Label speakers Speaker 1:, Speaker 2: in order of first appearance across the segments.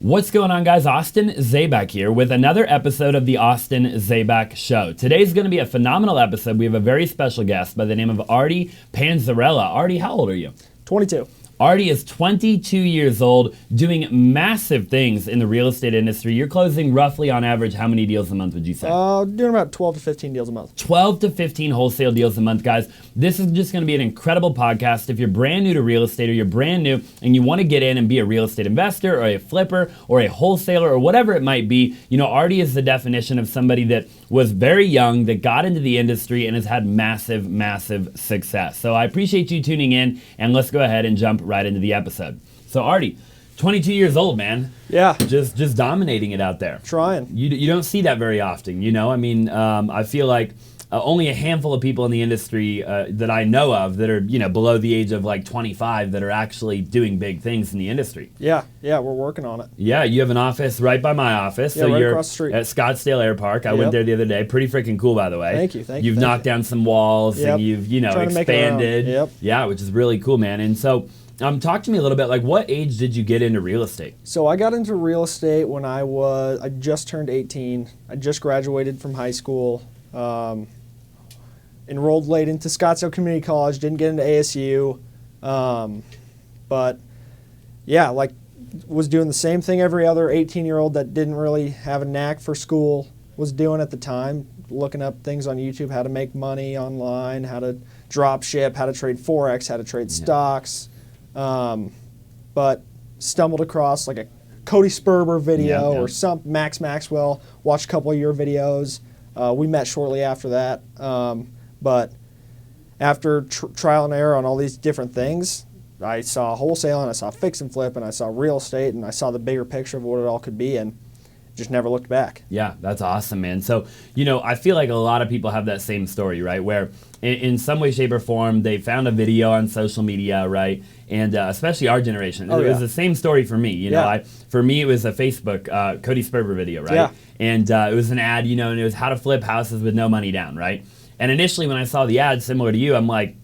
Speaker 1: What's going on, guys? Austin Zabak here with another episode of the Austin Zabak Show. Today's going to be a phenomenal episode. We have a very special guest by the name of Artie Panzarella. Artie, how old are you?
Speaker 2: 22.
Speaker 1: Artie is 22 years old, doing massive things in the real estate industry. You're closing roughly on average how many deals a month would you say?
Speaker 2: Doing about 12 to 15 deals a month.
Speaker 1: 12 to 15 wholesale deals a month, guys. This is just going to be an incredible podcast. If you're brand new to real estate or you're brand new and you want to get in and be a real estate investor or a flipper or a wholesaler or whatever it might be, you know, Artie is the definition of somebody that was very young, that got into the industry and has had massive, massive success. So I appreciate you tuning in, and let's go ahead and jump right into the episode. So Artie, 22 years old, man.
Speaker 2: Yeah.
Speaker 1: Just dominating it out there.
Speaker 2: Trying.
Speaker 1: You don't see that very often, you know? I mean, I feel like only a handful of people in the industry that I know of that are, you know, below the age of like 25 that are actually doing big things in the industry.
Speaker 2: Yeah, we're working on it.
Speaker 1: Yeah, you have an office right by my office.
Speaker 2: Yeah,
Speaker 1: so
Speaker 2: right
Speaker 1: you're
Speaker 2: across the street.
Speaker 1: At Scottsdale Air Park. I went there the other day. Pretty freaking cool, by the way.
Speaker 2: Thank you.
Speaker 1: You've knocked down some walls and you've, you know, expanded.
Speaker 2: Yep.
Speaker 1: Yeah, which is really cool, man. And so talk to me a little bit, like what age did you get into real estate?
Speaker 2: So I got into real estate when I just turned 18. I just graduated from high school. Enrolled late into Scottsdale Community College, didn't get into ASU. But yeah, like was doing the same thing every other 18-year-old that didn't really have a knack for school was doing at the time, looking up things on YouTube, how to make money online, how to drop ship, how to trade Forex, how to trade stocks. But stumbled across like a Cody Sperber video or some Max Maxwell, watched a couple of your videos. We met shortly after that. But after trial and error on all these different things, I saw wholesale and I saw fix and flip and I saw real estate and I saw the bigger picture of what it all could be and just never looked back.
Speaker 1: Yeah, that's awesome, man. So, you know, I feel like a lot of people have that same story, right? Where in some way, shape, or form, they found a video on social media, right? And especially our generation. It was the same story for me, you know. For me, it was a Facebook Cody Sperber video, right?
Speaker 2: Yeah.
Speaker 1: And it was an ad, you know, and it was how to flip houses with no money down, right? And initially when I saw the ad, similar to you, I'm like,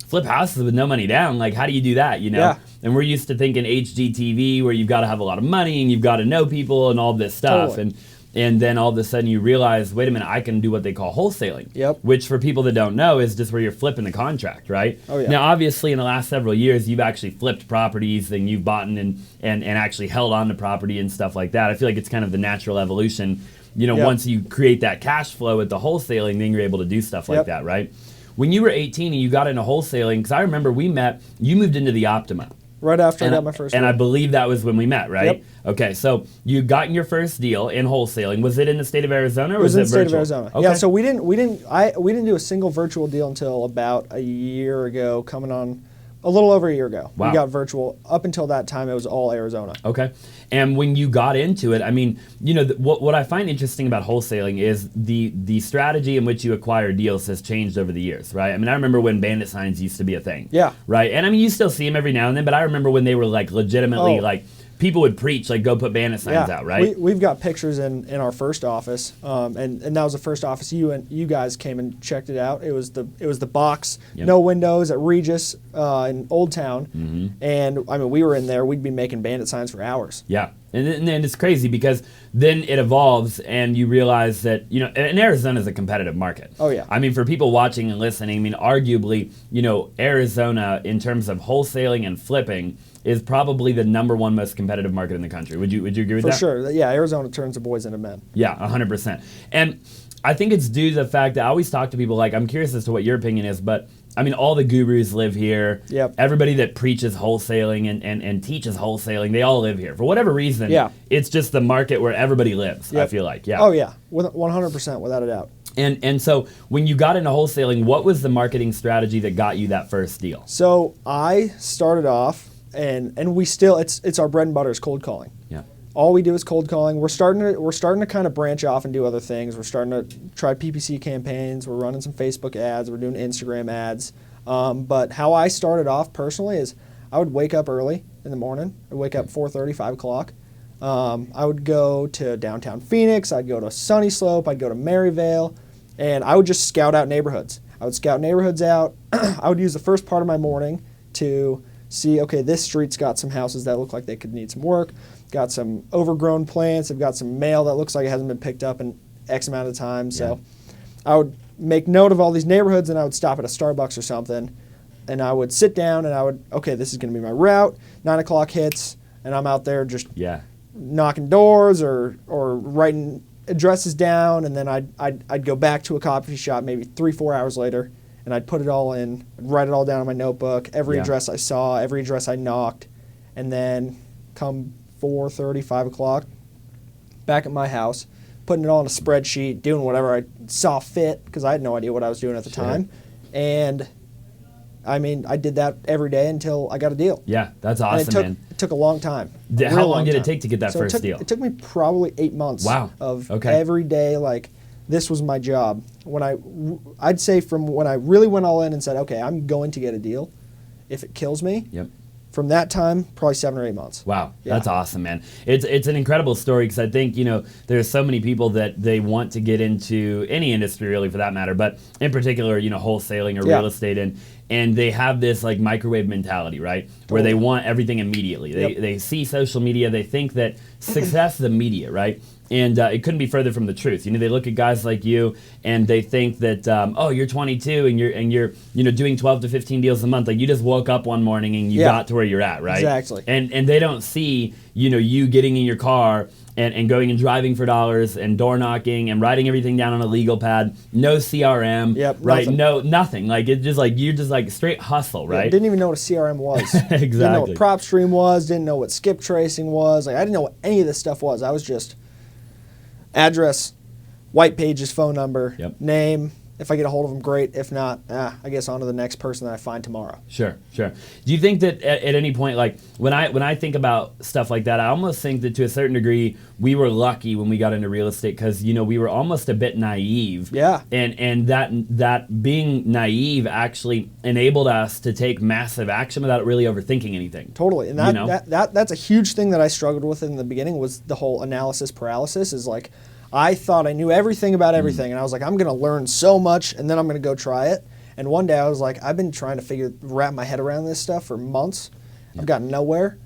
Speaker 1: flip houses with no money down? Like, how do you do that, you know?
Speaker 2: Yeah.
Speaker 1: And we're used to thinking HGTV, where you've got to have a lot of money and you've got to know people and all this stuff.
Speaker 2: Totally.
Speaker 1: And then all of a sudden you realize, wait a minute, I can do what they call wholesaling.
Speaker 2: Yep.
Speaker 1: Which for people that don't know is just where you're flipping the contract, right?
Speaker 2: Oh, yeah.
Speaker 1: Now, obviously, in the last several years, you've actually flipped properties and you've bought and actually held on to property and stuff like that. I feel like it's kind of the natural evolution. You know, once you create that cash flow with the wholesaling, then you're able to do stuff like that, right? When you were 18 and you got into wholesaling, because I remember we met, you moved into the Optima.
Speaker 2: Right after I got my first
Speaker 1: And
Speaker 2: one.
Speaker 1: I believe that was when we met, right?
Speaker 2: Yep.
Speaker 1: Okay, so you got your first deal in wholesaling. Was it in the state of Arizona or was it virtual?
Speaker 2: in the state of Arizona.
Speaker 1: Okay.
Speaker 2: Yeah, so we didn't do a single virtual deal until about a year ago, coming on a little over a year ago.
Speaker 1: Wow.
Speaker 2: We got virtual. Up until that time, it was all Arizona.
Speaker 1: Okay. And when you got into it, I mean, you know, what I find interesting about wholesaling is the strategy in which you acquire deals has changed over the years, right? I mean, I remember when bandit signs used to be a thing.
Speaker 2: Yeah.
Speaker 1: Right? And I mean, you still see them every now and then, but I remember when they were like legitimately like people would preach, like go put bandit signs out, right?
Speaker 2: We've got pictures in our first office, and that was the first office you guys came and checked it out. It was the box, no windows at Regis in Old Town, and I mean we were in there. We'd be making bandit signs for hours.
Speaker 1: Yeah. And it's crazy because then it evolves and you realize that, you know, and Arizona is a competitive market.
Speaker 2: Oh, yeah.
Speaker 1: I mean, for people watching and listening, I mean, arguably, you know, Arizona in terms of wholesaling and flipping is probably the #1 most competitive market in the country. Would you agree with that?
Speaker 2: For sure. Yeah, Arizona turns the boys into men.
Speaker 1: Yeah, 100%. And I think it's due to the fact that I always talk to people like, I'm curious as to what your opinion is, but I mean, all the gurus live here.
Speaker 2: Yep.
Speaker 1: Everybody that preaches wholesaling and teaches wholesaling, they all live here. For whatever reason, it's just the market where everybody lives, I feel like. Yeah.
Speaker 2: Oh, yeah. 100%, without a doubt.
Speaker 1: And so when you got into wholesaling, what was the marketing strategy that got you that first deal?
Speaker 2: So I started off, and we still, it's our bread and butter is cold calling.
Speaker 1: Yeah.
Speaker 2: All we do is cold calling. We're starting to kind of branch off and do other things. We're starting to try PPC campaigns. We're running some Facebook ads. We're doing Instagram ads. But how I started off personally is I would wake up early in the morning. I'd wake up 4:30, 5 o'clock. I would go to downtown Phoenix. I'd go to Sunny Slope. I'd go to Maryvale. And I would just scout out neighborhoods. I would scout neighborhoods out. I would use the first part of my morning to see, okay, this street's got some houses that look like they could need some work. got some overgrown plants. I've got some mail that looks like it hasn't been picked up in X amount of time. So I would make note of all these neighborhoods, and I would stop at a Starbucks or something, and I would sit down and I would, okay, this is going to be my route. 9 o'clock hits, and I'm out there just knocking doors or writing addresses down, and then I'd go back to a coffee shop maybe 3-4 hours later, and I'd put it all in, I'd write it all down in my notebook, every address I saw, every address I knocked, and then come 4:30, 5 o'clock, back at my house, putting it all in a spreadsheet, doing whatever I saw fit, because I had no idea what I was doing at the time. And I mean, I did that every day until I got a deal.
Speaker 1: Yeah, that's awesome, man.
Speaker 2: It took a long time.
Speaker 1: How long did it take to get that first deal?
Speaker 2: It took me probably 8 months.
Speaker 1: Wow.
Speaker 2: Of every day, like, this was my job. I'd say from when I really went all in and said, okay, I'm going to get a deal. If it kills me, from that time, probably 7 or 8 months.
Speaker 1: Wow, that's awesome, man. It's an incredible story, because I think, there's so many people that they want to get into any industry, really, for that matter, but in particular, wholesaling or real estate, and they have this like microwave mentality, right? Where they want everything immediately. They see social media, they think that success is immediate, right? And it couldn't be further from the truth. They look at guys like you, and they think that, oh, you're 22 and you're doing 12 to 15 deals a month. Like, you just woke up one morning and you got to where you're at, right?
Speaker 2: Exactly.
Speaker 1: And they don't see you getting in your car and going and driving for dollars and door knocking and writing everything down on a legal pad. No CRM, right?
Speaker 2: Nothing.
Speaker 1: No, nothing. Like, it's just like you're just like straight hustle, right?
Speaker 2: Didn't even know what a CRM was.
Speaker 1: Exactly.
Speaker 2: Didn't know what prop stream was. Didn't know what skip tracing was. Like, I didn't know what any of this stuff was. I was just address, white pages, phone number, name. If I get a hold of them, great. If not, I guess on to the next person that I find tomorrow. Sure.
Speaker 1: Do you think that at any point, like when I think about stuff like that, I almost think that to a certain degree we were lucky when we got into real estate, because we were almost a bit naive.
Speaker 2: Yeah.
Speaker 1: And that being naive actually enabled us to take massive action without really overthinking anything.
Speaker 2: Totally. And that's a huge thing that I struggled with in the beginning, was the whole analysis paralysis. Is like, I thought I knew everything about everything, and I was like, I'm going to learn so much, and then I'm going to go try it. And one day I was like, I've been trying to wrap my head around this stuff for months. I've gotten nowhere.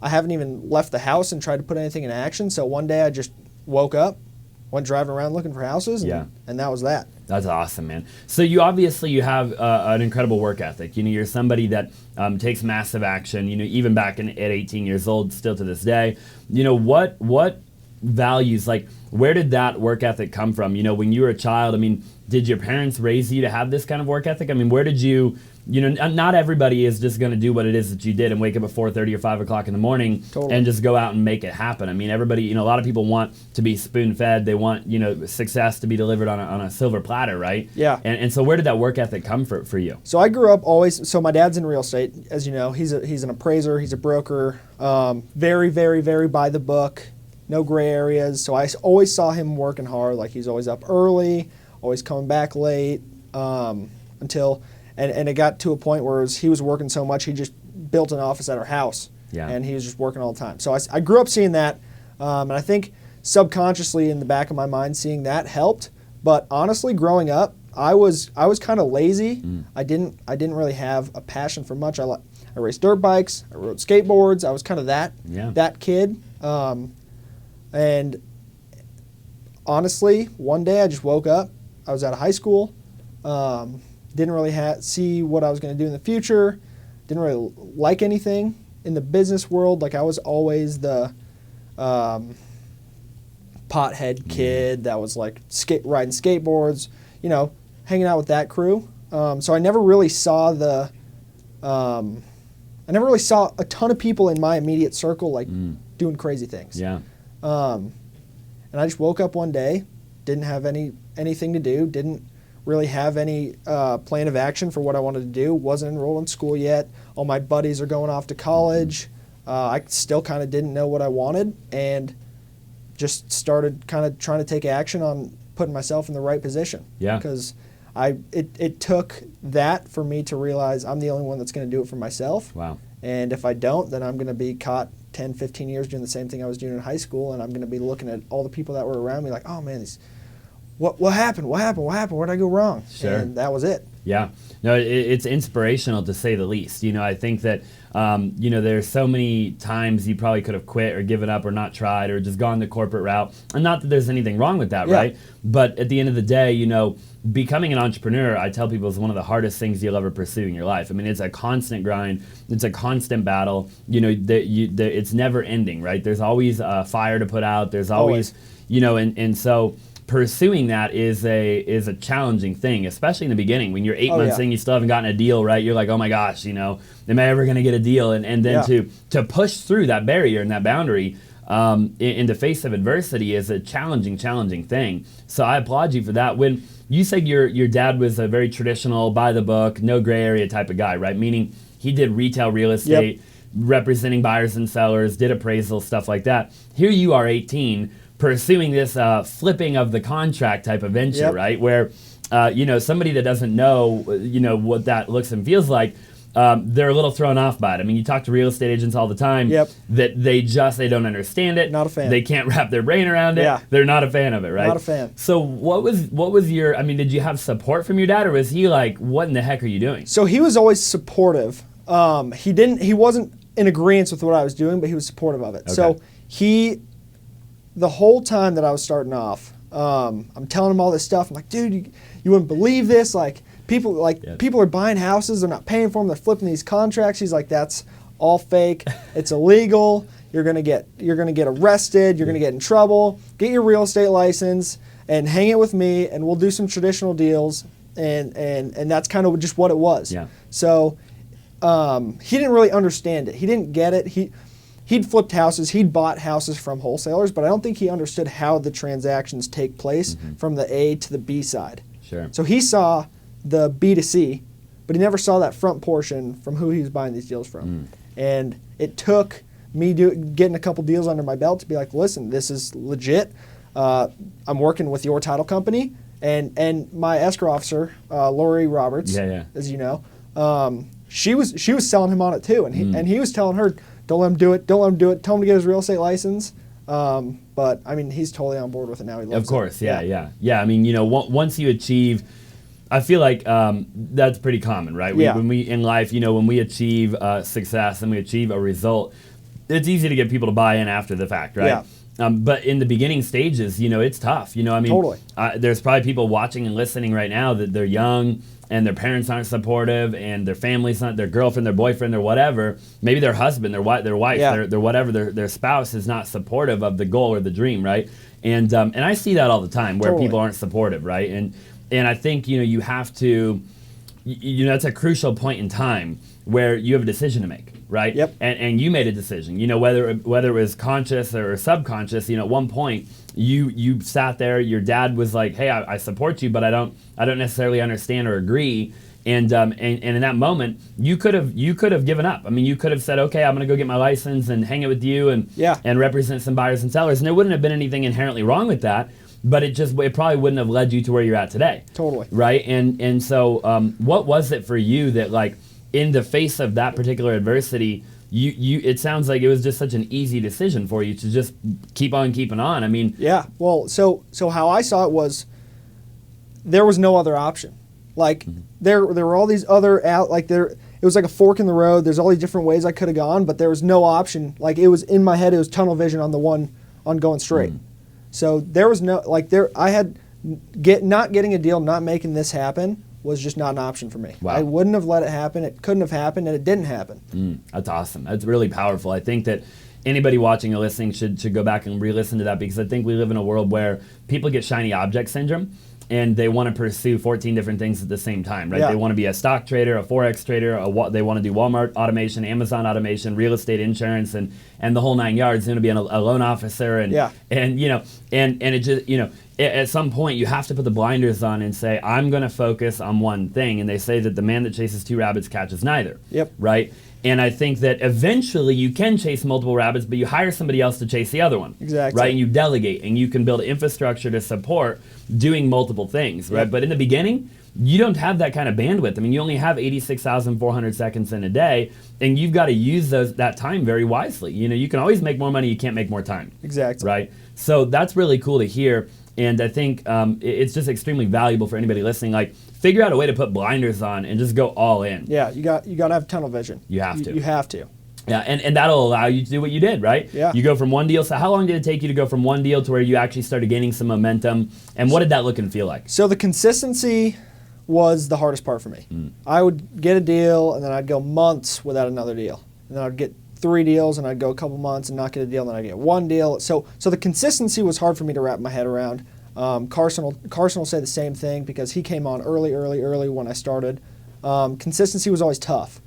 Speaker 2: I haven't even left the house and tried to put anything in action. So one day I just woke up, went driving around looking for houses, and that was that.
Speaker 1: That's awesome, man. So you have an incredible work ethic. You're somebody that takes massive action. Even back at 18 years old, still to this day. What values, like, where did that work ethic come from? When you were a child, I mean, did your parents raise you to have this kind of work ethic? I mean, where did you not everybody is just going to do what it is that you did and wake up at 4:30 or 5 o'clock in the morning and just go out and make it happen. I mean, everybody, a lot of people want to be spoon-fed. They want, success to be delivered on a silver platter, right?
Speaker 2: Yeah.
Speaker 1: And so where did that work ethic come for you?
Speaker 2: So I grew up so my dad's in real estate, as you know. He's an appraiser, he's a broker, very, very, very by the book. No gray areas. So I always saw him working hard. Like, he's always up early, always coming back late, until it got to a point where he was working so much he just built an office at our house. Yeah. And he was just working all the time. So I grew up seeing that, and I think subconsciously in the back of my mind seeing that helped. But honestly, growing up, I was kind of lazy. I didn't really have a passion for much. I raced dirt bikes. I rode skateboards. I was kind of that kid. And honestly, one day I just woke up. I was out of high school. Didn't really see what I was going to do in the future. Didn't really like anything in the business world. Like, I was always the pothead kid that was like riding skateboards, hanging out with that crew. So I never really saw I never really saw a ton of people in my immediate circle like doing crazy things.
Speaker 1: Yeah.
Speaker 2: And I just woke up one day, didn't have anything to do, didn't really have any plan of action for what I wanted to do, wasn't enrolled in school yet. All my buddies are going off to college. I still kind of didn't know what I wanted, and just started kind of trying to take action on putting myself in the right position.
Speaker 1: Yeah.
Speaker 2: Because it took that for me to realize I'm the only one that's going to do it for myself.
Speaker 1: Wow.
Speaker 2: And if I don't, then I'm going to be caught 10, 15 years doing the same thing I was doing in high school, and I'm going to be looking at all the people that were around me like, oh man, what happened? What happened? Where'd I go wrong?
Speaker 1: Sure.
Speaker 2: And that was it.
Speaker 1: Yeah. No, it's inspirational to say the least. I think that, there's so many times you probably could have quit or given up or not tried or just gone the corporate route. And not that there's anything wrong with that, right? But at the end of the day, becoming an entrepreneur, I tell people, is one of the hardest things you'll ever pursue in your life. I mean, it's a constant grind. It's a constant battle. It's never ending, right? There's always a fire to put out. There's always. And so pursuing that is a challenging thing, especially in the beginning. When you're 8 months in, you still haven't gotten a deal, right? You're like, oh my gosh, am I ever going to get a deal? And then to push through that barrier and that boundary in the face of adversity is a challenging thing. So I applaud you for that. When you said your dad was a very traditional, by the book, no gray area type of guy, right? Meaning he did retail real estate, representing buyers and sellers, did appraisal, stuff like that. Here you are, 18, pursuing this flipping of the contract type of venture, right? Where, somebody that doesn't know, what that looks and feels like, they're a little thrown off by it. I mean, you talk to real estate agents all the time that they don't understand it.
Speaker 2: Not a fan.
Speaker 1: They can't wrap their brain around it.
Speaker 2: Yeah.
Speaker 1: They're not a fan of it, right?
Speaker 2: Not a fan.
Speaker 1: So what was your, did you have support from your dad, or was he like, what in the heck are you doing?
Speaker 2: So he was always supportive. He wasn't in agreement with what I was doing, but he was supportive of it. Okay. So the whole time that I was starting off, I'm telling him all this stuff. I'm like, dude, you wouldn't believe this. Like, people are buying houses. They're not paying for them. They're flipping these contracts. He's like, that's all fake. It's illegal. You're gonna get arrested. You're gonna get in trouble. Get your real estate license and hang it with me, and we'll do some traditional deals. And that's kind of just what it was. Yeah. So he didn't really understand it. He didn't get it. He'd flipped houses. He'd bought houses from wholesalers, but I don't think he understood how the transactions take place from the A to the B side.
Speaker 1: Sure.
Speaker 2: So he saw the B to C, but he never saw that front portion from who he was buying these deals from. And it took me getting a couple deals under my belt to be like, listen, this is legit. I'm working with your title company, and my escrow officer, Lori Roberts, as you know, she was selling him on it too, and he was telling her, don't let him do it. Don't let him do it. Tell him to get his real estate license. But he's totally on board with it now. He loves it.
Speaker 1: Of course, yeah. Once you achieve, I feel like that's pretty common, right? When we in life, when we achieve success and we achieve a result, it's easy to get people to buy in after the fact, right? Yeah. But in the beginning stages, it's tough.
Speaker 2: Totally.
Speaker 1: There's probably people watching and listening right now that they're young and their parents aren't supportive, and their family's not, their girlfriend, their boyfriend, or whatever, maybe their husband, their wife, their whatever, their spouse is not supportive of the goal or the dream, right? And I see that all the time where people aren't supportive, right? And I think you have to, it's a crucial point in time where you have a decision to make, right?
Speaker 2: Yep.
Speaker 1: And you made a decision, whether it was conscious or subconscious. At one point you sat there, your dad was like, hey, I support you, but I don't necessarily understand or agree. And in that moment, you could have given up. You could have said, okay, I'm going to go get my license and hang it with you and represent some buyers and sellers. And there wouldn't have been anything inherently wrong with that, but it probably wouldn't have led you to where you're at today.
Speaker 2: Totally.
Speaker 1: Right? And so what was it for you that, like, in the face of that particular adversity, it sounds like it was just such an easy decision for you to just keep on keeping on.
Speaker 2: Yeah. Well, so how I saw it was there was no other option. Like there were all these other it was like a fork in the road. There's all these different ways I could have gone, but there was no option. Like, it was in my head, it was tunnel vision on the one on going straight. So there was no not getting a deal, not making this happen was just not an option for me.
Speaker 1: Wow.
Speaker 2: I wouldn't have let it happen. It couldn't have happened, and it didn't happen.
Speaker 1: That's awesome. That's really powerful. I think that anybody watching or listening should go back and re-listen to that, because I think we live in a world where people get shiny object syndrome, and they want to pursue 14 different things at the same time, right? Yeah. They want to be a stock trader, a Forex trader, they want to do Walmart automation, Amazon automation, real estate, insurance, and the whole 9 yards. They want to be a loan officer, and it just, at some point you have to put the blinders on and say, I'm going to focus on one thing. And they say that the man that chases two rabbits catches neither.
Speaker 2: Yep.
Speaker 1: Right? And I think that eventually you can chase multiple rabbits, but you hire somebody else to chase the other one.
Speaker 2: Exactly.
Speaker 1: Right? And you delegate, and you can build infrastructure to support doing multiple things, right? Yep. But in the beginning, you don't have that kind of bandwidth. You only have 86,400 seconds in a day, and you've got to use that time very wisely. You can always make more money, you can't make more time.
Speaker 2: Exactly.
Speaker 1: Right? So that's really cool to hear. And I think it's just extremely valuable for anybody listening. Like, figure out a way to put blinders on and just go all in.
Speaker 2: Yeah, you got to have tunnel vision.
Speaker 1: You have to.
Speaker 2: You have to.
Speaker 1: Yeah, and that'll allow you to do what you did, right?
Speaker 2: Yeah.
Speaker 1: You go from one deal. So how long did it take you to go from one deal to where you actually started gaining some momentum? And what did that look and feel like?
Speaker 2: So the consistency was the hardest part for me. I would get a deal, and then I'd go months without another deal. And then I'd get 3 deals, and I'd go a couple months and not get a deal, and then I'd get 1 deal. So the consistency was hard for me to wrap my head around. Carson will say the same thing because he came on early when I started. Consistency was always tough.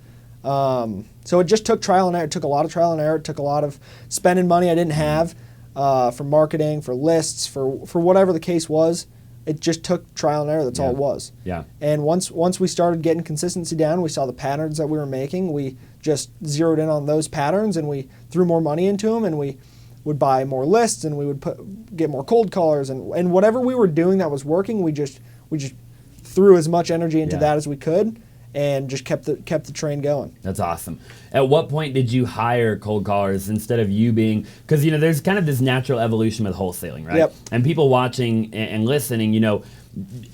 Speaker 2: So it just took trial and error. It took a lot of trial and error. It took a lot of spending money I didn't have for marketing, for lists, for whatever the case was. It just took trial and error. That's all it was.
Speaker 1: Yeah.
Speaker 2: And once we started getting consistency down, we saw the patterns that we were making. We just zeroed in on those patterns, and we threw more money into them, and we would buy more lists, and we would get more cold callers, and whatever we were doing that was working, we just threw as much energy into that as we could, and just kept the train going.
Speaker 1: That's awesome. At what point did you hire cold callers instead of you being, because there's kind of this natural evolution with wholesaling, right?
Speaker 2: Yep.
Speaker 1: And people watching and listening,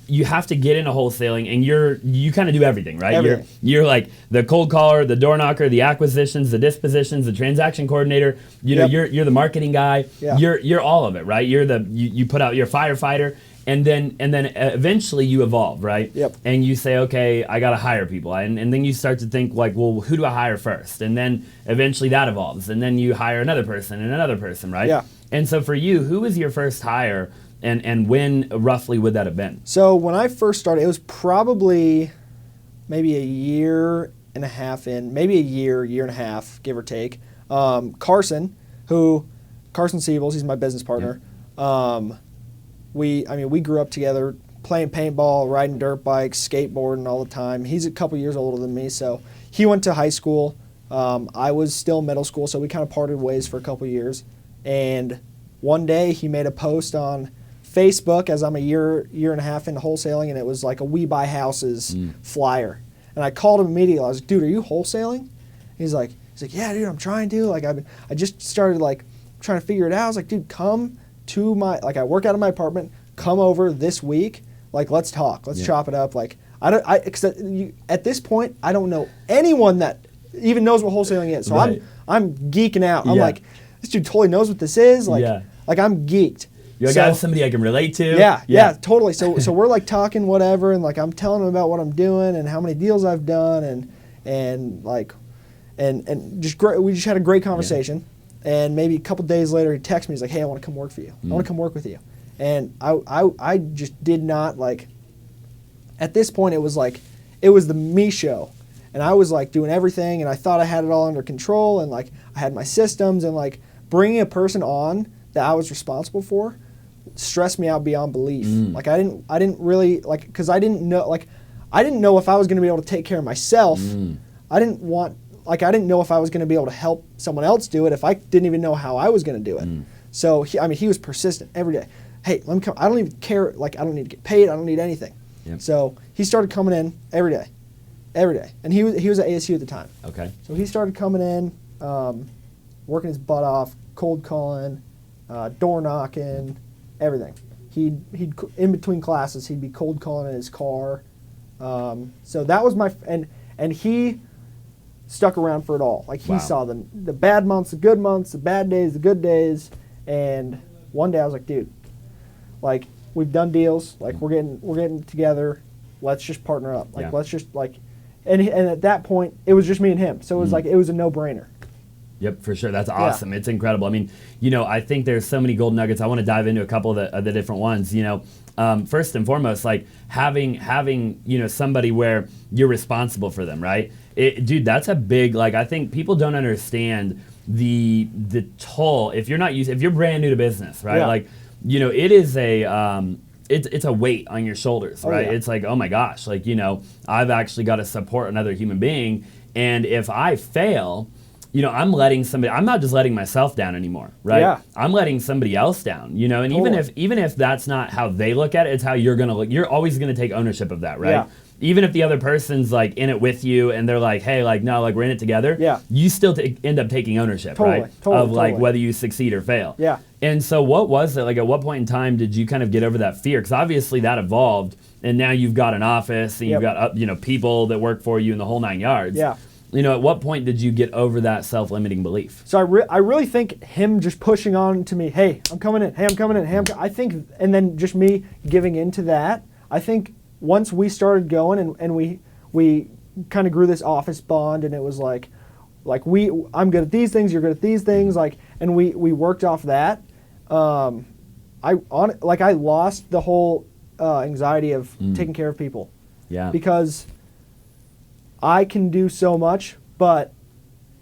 Speaker 1: you have to get into wholesaling, and you kind of do everything, right?
Speaker 2: Everything.
Speaker 1: You're like the cold caller, the door knocker, the acquisitions, the dispositions, the transaction coordinator.
Speaker 2: Yep.
Speaker 1: You're the marketing guy.
Speaker 2: Yeah.
Speaker 1: You're all of it, right? You put out your firefighter. And then eventually you evolve, right?
Speaker 2: Yep.
Speaker 1: And you say, okay, I got to hire people. And then you start to think like, well, who do I hire first? And then eventually that evolves. And then you hire another person, right?
Speaker 2: Yeah.
Speaker 1: And so for you, who was your first hire and when roughly would that have been?
Speaker 2: So when I first started, it was probably maybe a year and a half in, maybe a year and a half, give or take. Carson Siebels, he's my business partner.
Speaker 1: Yeah.
Speaker 2: We grew up together playing paintball, riding dirt bikes, skateboarding all the time. He's a couple years older than me, so he went to high school. I was still middle school, so we kind of parted ways for a couple years. And one day he made a post on Facebook as I'm a year and a half into wholesaling, and it was like a We Buy Houses flyer. And I called him immediately. I was like, dude, are you wholesaling? He's like, yeah, dude, I'm trying to. Like, I just started like trying to figure it out. I was like, dude, come to I work out of my apartment, come over this week, like, let's talk, let's chop it up. Like, at this point, I don't know anyone that even knows what wholesaling is. So
Speaker 1: right.
Speaker 2: I'm geeking out. I'm like, this dude totally knows what this is. Like, like I'm geeked.
Speaker 1: You're like, I have somebody I can relate to.
Speaker 2: Yeah, totally. So we're like talking whatever, and like I'm telling him about what I'm doing and how many deals I've done, and just great. We just had a great conversation. Yeah. And maybe a couple days later, he texts me. He's like, "Hey, I want to come work for you. I want to come work with you." And I just did not like. At this point, it was the me show, and I was like doing everything, and I thought I had it all under control, and like I had my systems, and like bringing a person on that I was responsible for stressed me out beyond belief. Like I didn't really like, because I didn't know if I was going to be able to take care of myself. I didn't know if I was going to be able to help someone else do it if I didn't even know how I was going to do it. So he was persistent every day. Hey, let me come. I don't even care. Like, I don't need to get paid. I don't need anything.
Speaker 1: Yep.
Speaker 2: So he started coming in every day, and he was at ASU at the time.
Speaker 1: Okay.
Speaker 2: So he started coming in, working his butt off, cold calling, door knocking, everything. He'd in between classes, he'd be cold calling in his car. So that was and he stuck around for it all. Like, he saw the bad months, the good months, the bad days, the good days. And one day I was like, dude, like, we've done deals, like we're getting together, let's just partner up. Like, let's just like, and at that point it was just me and him. So it was like, it was a no-brainer.
Speaker 1: Yep, for sure. That's awesome. It's incredible. I mean, I think there's so many gold nuggets. I want to dive into a couple of the different ones. First and foremost, like having somebody where you're responsible for them, right? Dude, that's a big, like, I think people don't understand the toll if you're brand new to business, right?
Speaker 2: Yeah.
Speaker 1: Like, it is it's a weight on your shoulders, right?
Speaker 2: Yeah.
Speaker 1: It's like, oh my gosh, like, I've actually got to support another human being, and if I fail, I'm not just letting myself down anymore, right?
Speaker 2: Yeah.
Speaker 1: I'm letting somebody else down, and totally. even if that's not how they look at it, it's how you're gonna look. You're always gonna take ownership of that, right?
Speaker 2: Yeah.
Speaker 1: even if the other person's like in it with you and they're like, hey, like, no, like we're in it together, you still end up taking ownership, right? Of like whether you succeed or fail.
Speaker 2: Yeah.
Speaker 1: And so what was it? Like at what point in time did you kind of get over that fear? Because obviously that evolved and now you've got an office and you've got, you know, people that work for you in the whole 9 yards.
Speaker 2: Yeah.
Speaker 1: You know, at what point did you get over that self-limiting belief?
Speaker 2: So I really think him just pushing on to me, hey, I'm coming in, hey, I'm coming in, hey, I think, and then just me giving into that, I think once we started going and we kind of grew this office bond and it was like I'm good at these things, you're good at these things, like, and we worked off that. I lost the whole anxiety of taking care of people.
Speaker 1: Yeah.
Speaker 2: Because I can do so much, but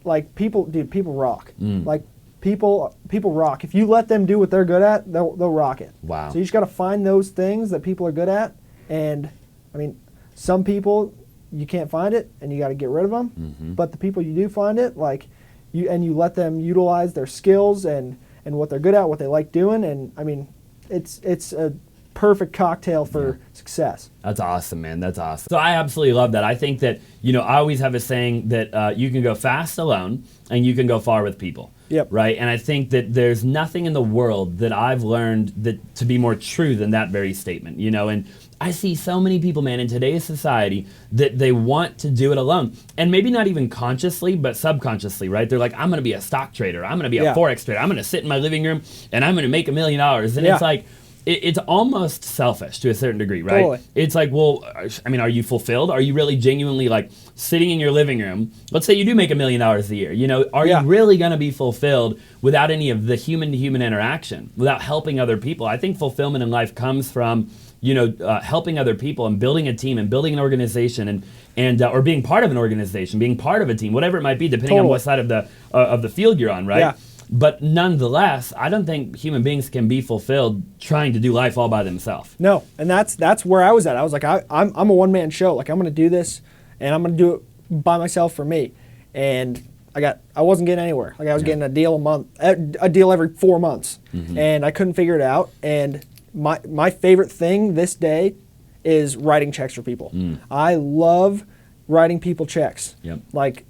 Speaker 2: like people rock. Like people rock. If you let them do what they're good at, they'll rock it.
Speaker 1: Wow.
Speaker 2: So you just got to find those things that people are good at, and I mean, some people you can't find it, and you got to get rid of them. But the people you do find it, like you let them utilize their skills and what they're good at, what they like doing, and I mean, it's a perfect cocktail for success.
Speaker 1: That's awesome, man. That's awesome. So I absolutely love that. I think that, you know, I always have a saying that you can go fast alone and you can go far with people.
Speaker 2: Yep.
Speaker 1: Right? And I think that there's nothing in the world that I've learned that to be more true than that very statement, you know, and I see so many people, man, in today's society that they want to do it alone. And maybe not even consciously, but subconsciously, right? They're like, I'm going to be a stock trader. I'm going to be a Forex trader. I'm going to sit in my living room and I'm going to make $1 million. And it's like, it's almost selfish to a certain degree, right?
Speaker 2: Totally.
Speaker 1: It's like, well, I mean, are you fulfilled? Are you really genuinely like sitting in your living room? Let's say you do make $1 million a year. You know, are you really going to be fulfilled without any of the human-to-human interaction, without helping other people? I think fulfillment in life comes from, you know, helping other people and building a team and building an organization and or being part of an organization, being part of a team, whatever it might be, depending on what side of the field you're on, right? Yeah. But nonetheless, I don't think human beings can be fulfilled trying to do life all by themselves.
Speaker 2: No, and that's where I was at. I was like, I'm a one-man show. Like, I'm going to do this, and I'm going to do it by myself for me. And I wasn't getting anywhere. Like, I was getting a deal a month, a deal every 4 months, and I couldn't figure it out. And my favorite thing this day is writing checks for people. I love writing people checks. Like,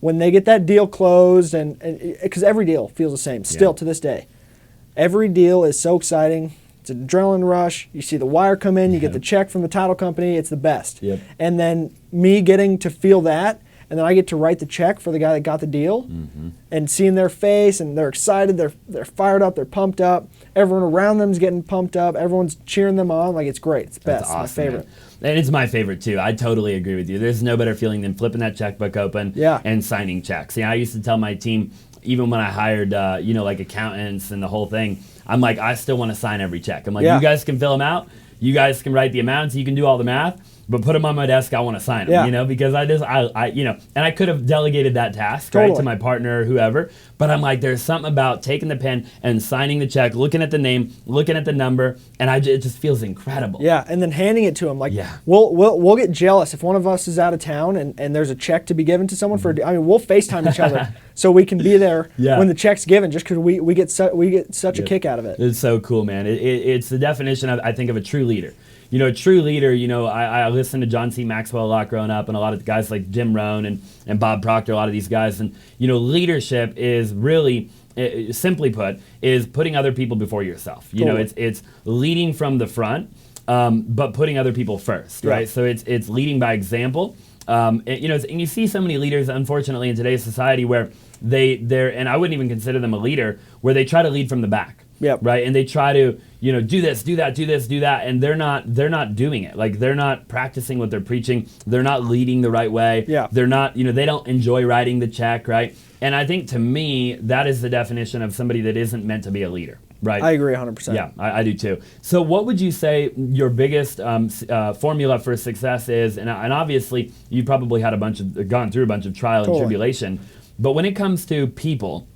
Speaker 2: when they get that deal closed, and because every deal feels the same still to this day. Every deal is so exciting. It's an adrenaline rush. You see the wire come in, you get the check from the title company. It's the best. And then me getting to feel that, and then I get to write the check for the guy that got the deal, and seeing their face, and they're excited, they're fired up, they're pumped up. Everyone around them's getting pumped up. Everyone's cheering them on. Like, it's great. It's the best.
Speaker 1: Awesome,
Speaker 2: it's my favorite.
Speaker 1: Man. And it's my favorite too. I totally agree with you. There's no better feeling than flipping that checkbook open and signing checks. Yeah, I used to tell my team, even when I hired, you know, like accountants and the whole thing, I'm like, I still want to sign every check. I'm like, you guys can fill them out. You guys can write the amounts. You can do all the math. But put them on my desk, I want to sign them, you know, because I you know, and I could have delegated that task, right, to my partner or whoever, but I'm like, there's something about taking the pen and signing the check, looking at the name, looking at the number, and it just feels incredible.
Speaker 2: Yeah, and then handing it to them, like, we'll get jealous if one of us is out of town and there's a check to be given to someone for, I mean, we'll FaceTime each other so we can be there when the check's given, just because we get such a kick out of it.
Speaker 1: It's so cool, man. It's the definition, I think, of a true leader. You know, a true leader, you know, I listened to John C. Maxwell a lot growing up, and a lot of guys like Jim Rohn and Bob Proctor, a lot of these guys. And, you know, leadership is really, simply put, is putting other people before yourself. You know, it's leading from the front, but putting other people first, right? So it's leading by example. You know, and you see so many leaders, unfortunately, in today's society where they're, and I wouldn't even consider them a leader, where they try to lead from the back. Right, and they try to, you know, do this, do that, do this, do that, and they're not doing it. Like, they're not practicing what they're preaching. They're not leading the right way. They're not, you know, they don't enjoy writing the check, right? And I think, to me, that is the definition of somebody that isn't meant to be a leader, right?
Speaker 2: I agree 100%.
Speaker 1: Yeah, I do too. So what would you say your biggest formula for success is? And obviously, you probably had gone through a bunch of trial and tribulation. But when it comes to people,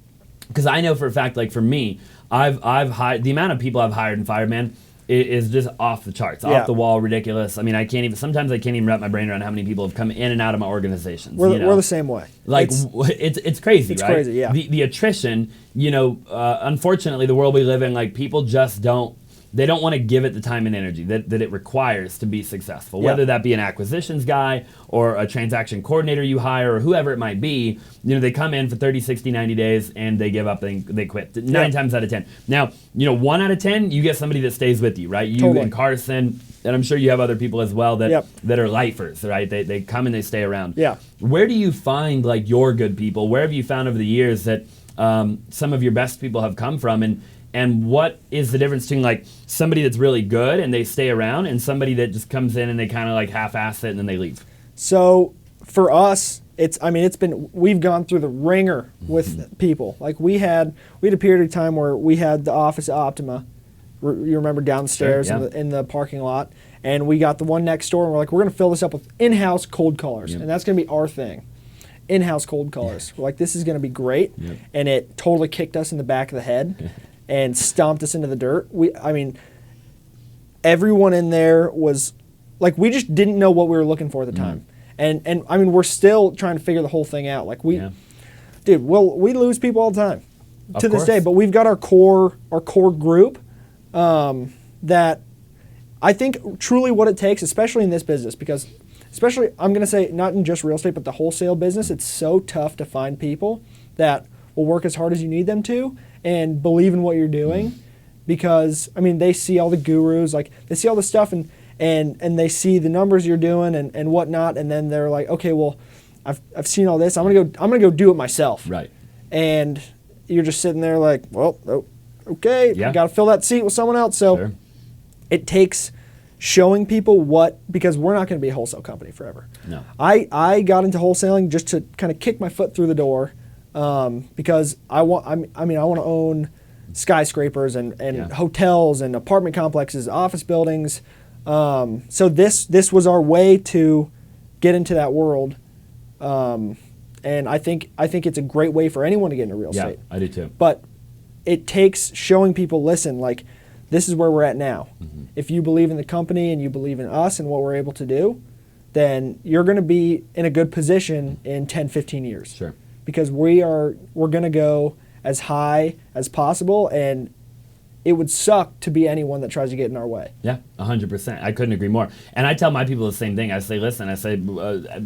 Speaker 1: because I know for a fact, like for me, I've hired, the amount of people I've hired and fired, man, is just off the charts, off the wall, ridiculous. I mean, sometimes I can't even wrap my brain around how many people have come in and out of my organizations.
Speaker 2: We're the same way.
Speaker 1: Like, it's crazy, right?
Speaker 2: It's crazy, yeah.
Speaker 1: The attrition, you know, unfortunately, the world we live in, like, people just don't they don't want to give it the time and energy that it requires to be successful.
Speaker 2: Yeah.
Speaker 1: Whether that be an acquisitions guy or a transaction coordinator you hire or whoever it might be, they come in for 30, 60, 90 days and they give up and they quit. 9 times out of 10. Now, 1 out of 10, you get somebody that stays with you, right? You
Speaker 2: Totally.
Speaker 1: and Carson, and I'm sure you have other people as well that
Speaker 2: Yep.
Speaker 1: that are lifers, right? They come and they stay around.
Speaker 2: Yeah.
Speaker 1: Where do you find like your good people? Where have you found over the years that some of your best people have come from, and what is the difference between like somebody that's really good and they stay around and somebody that just comes in and they kind of like half-ass it and then they leave?
Speaker 2: So for us, we've gone through the ringer with people. Like we had a period of time where we had the office at Optima. You remember downstairs
Speaker 1: Sure, yeah.
Speaker 2: in the parking lot, and we got the one next door, and we're like, we're going to fill this up with in-house cold callers,
Speaker 1: Yep.
Speaker 2: and that's going to be our thing. In-house cold callers. We're like, this is going to be great,
Speaker 1: Yep.
Speaker 2: and it totally kicked us in the back of the head and stomped us into the dirt. Everyone in there was like, we just didn't know what we were looking for at the time, and we're still trying to figure the whole thing out. Like dude, we lose people all the time
Speaker 1: Of
Speaker 2: to this
Speaker 1: course.
Speaker 2: day, but we've got our core group that I think truly what it takes, especially in this business, because especially I'm going to say not in just real estate, but the wholesale business, it's so tough to find people that will work as hard as you need them to and believe in what you're doing, because they see all the gurus, like they see all the stuff and they see the numbers you're doing and whatnot, and then they're like, okay, well, I've seen all this, I'm gonna go do it myself.
Speaker 1: Right.
Speaker 2: And you're just sitting there like, well, okay,
Speaker 1: Yeah.
Speaker 2: got to fill that seat with someone else. So
Speaker 1: Sure.
Speaker 2: it takes showing people because we're not going to be a wholesale company forever.
Speaker 1: No.
Speaker 2: I got into wholesaling just to kind of kick my foot through the door, because I want to own skyscrapers and
Speaker 1: Yeah.
Speaker 2: hotels and apartment complexes, office buildings. So this was our way to get into that world. And I think it's a great way for anyone to get into real
Speaker 1: Yeah,
Speaker 2: estate.
Speaker 1: I do too.
Speaker 2: But it takes showing people, listen, like, this is where we're at now.
Speaker 1: Mm-hmm.
Speaker 2: If you believe in the company and you believe in us and what we're able to do, then you're going to be in a good position in 10, 15 years.
Speaker 1: Sure.
Speaker 2: Because we're going to go as high as possible, and it would suck to be anyone that tries to get in our way.
Speaker 1: Yeah, 100%. I couldn't agree more. And I tell my people the same thing. I say, listen,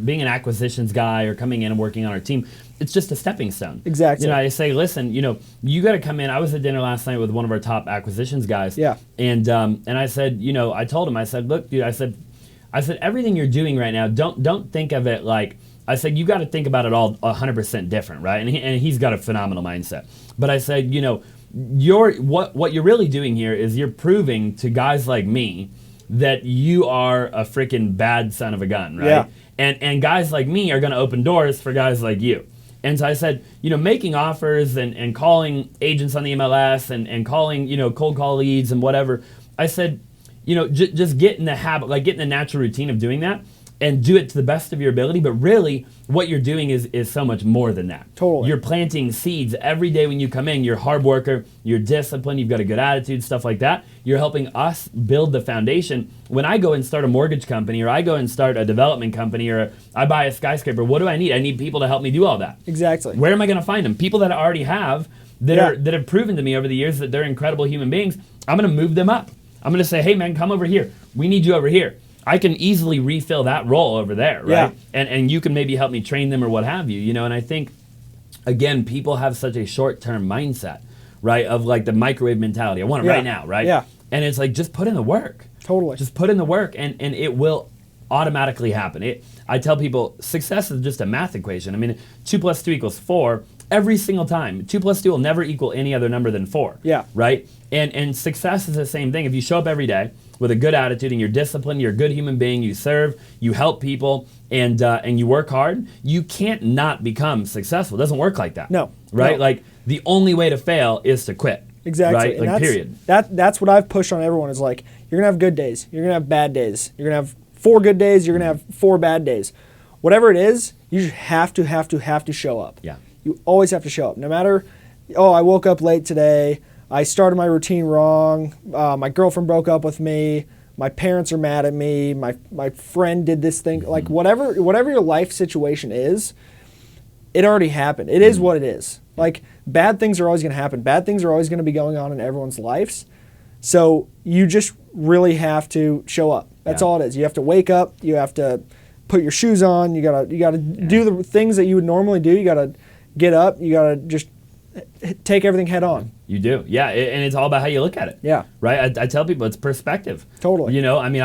Speaker 1: being an acquisitions guy or coming in and working on our team, it's just a stepping stone.
Speaker 2: Exactly.
Speaker 1: I say, listen, you got to come in. I was at dinner last night with one of our top acquisitions guys.
Speaker 2: Yeah.
Speaker 1: And I said, I told him, I said, look, dude, I said, everything you're doing right now, don't think of it like, I said, you got to think about it all 100% different, right? And he's got a phenomenal mindset. But I said, what you're really doing here is you're proving to guys like me that you are a freaking bad son of a gun, right?
Speaker 2: Yeah.
Speaker 1: And guys like me are going to open doors for guys like you. And so I said, making offers and calling agents on the MLS and calling, cold call leads and whatever. I said, just get in the habit, like get in the natural routine of doing that and do it to the best of your ability. But really, what you're doing is so much more than that.
Speaker 2: Totally.
Speaker 1: You're planting seeds every day when you come in. You're a hard worker. You're disciplined. You've got a good attitude, stuff like that. You're helping us build the foundation. When I go and start a mortgage company, or I go and start a development company, or I buy a skyscraper, what do I need? I need people to help me do all that.
Speaker 2: Exactly.
Speaker 1: Where am I going to find them? People that I already have that have proven to me over the years that they're incredible human beings. I'm going to move them up. I'm going to say, hey, man, come over here. We need you over here. I can easily refill that role over there, right?
Speaker 2: Yeah.
Speaker 1: And you can maybe help me train them or what have you, and I think, again, people have such a short-term mindset, right, of like the microwave mentality. I want it right now, right?
Speaker 2: Yeah.
Speaker 1: And it's like, just put in the work.
Speaker 2: Totally.
Speaker 1: Just put in the work, and it will automatically happen. I tell people, success is just a math equation. 2 + 2 = 4 every single time. 2 + 2 will never equal any other number than 4.
Speaker 2: Yeah.
Speaker 1: Right? And success is the same thing. If you show up every day with a good attitude and you're disciplined, you're a good human being, you serve, you help people, and you work hard, you can't not become successful. It doesn't work like that.
Speaker 2: No.
Speaker 1: Right?
Speaker 2: No.
Speaker 1: Like, the only way to fail is to quit.
Speaker 2: Exactly.
Speaker 1: Right?
Speaker 2: And
Speaker 1: Like, period.
Speaker 2: That's what I've pushed on everyone, is like, you're going to have good days. You're going to have bad days. You're going to have 4 good days. You're going to have 4 bad days. Whatever it is, you just have to show up.
Speaker 1: Yeah.
Speaker 2: You always have to show up. No matter, I woke up late today. I started my routine wrong. My girlfriend broke up with me. My parents are mad at me. My friend did this thing. Like, whatever your life situation is, it already happened. It is what it is. Like, bad things are always going to happen. Bad things are always going to be going on in everyone's lives. So you just really have to show up. That's all it is. You have to wake up. You have to put your shoes on. You gotta do the things that you would normally do. You gotta get up. You gotta just take everything head on.
Speaker 1: You do, yeah, and it's all about how you look at it.
Speaker 2: Yeah,
Speaker 1: right. I tell people it's perspective.
Speaker 2: Totally.
Speaker 1: You know, I mean,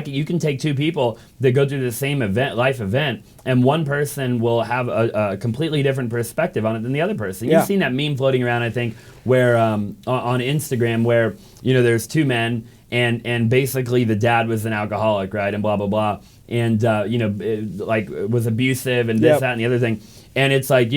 Speaker 1: you can take two people that go through the same life event, and one person will have a completely different perspective on it than the other person. You've seen that meme floating around, I think, where on Instagram, where there's two men, and basically the dad was an alcoholic, right, and blah blah blah, and was abusive and this, that, and the other thing. And it's like,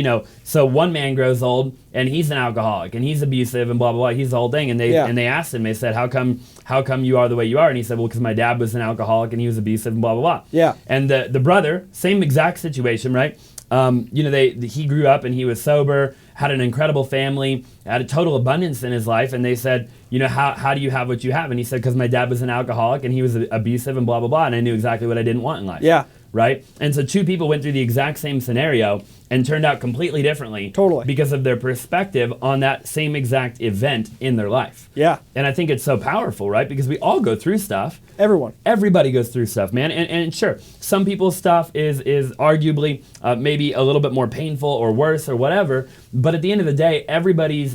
Speaker 1: so one man grows old and he's an alcoholic and he's abusive and blah, blah, blah. He's the whole thing. And they asked him, they said, how come you are the way you are? And he said, well, because my dad was an alcoholic and he was abusive and blah, blah, blah.
Speaker 2: Yeah.
Speaker 1: And the brother, same exact situation, right? He grew up and he was sober, had an incredible family, had a total abundance in his life. And they said, how do you have what you have? And he said, because my dad was an alcoholic and he was abusive and blah, blah, blah. And I knew exactly what I didn't want in life.
Speaker 2: Yeah.
Speaker 1: Right? And so two people went through the exact same scenario and turned out completely differently.
Speaker 2: Totally.
Speaker 1: Because of their perspective on that same exact event in their life.
Speaker 2: Yeah.
Speaker 1: And I think it's so powerful, right? Because we all go through stuff. Everybody goes through stuff, man. And sure, some people's stuff is arguably maybe a little bit more painful or worse or whatever. But at the end of the day, everybody's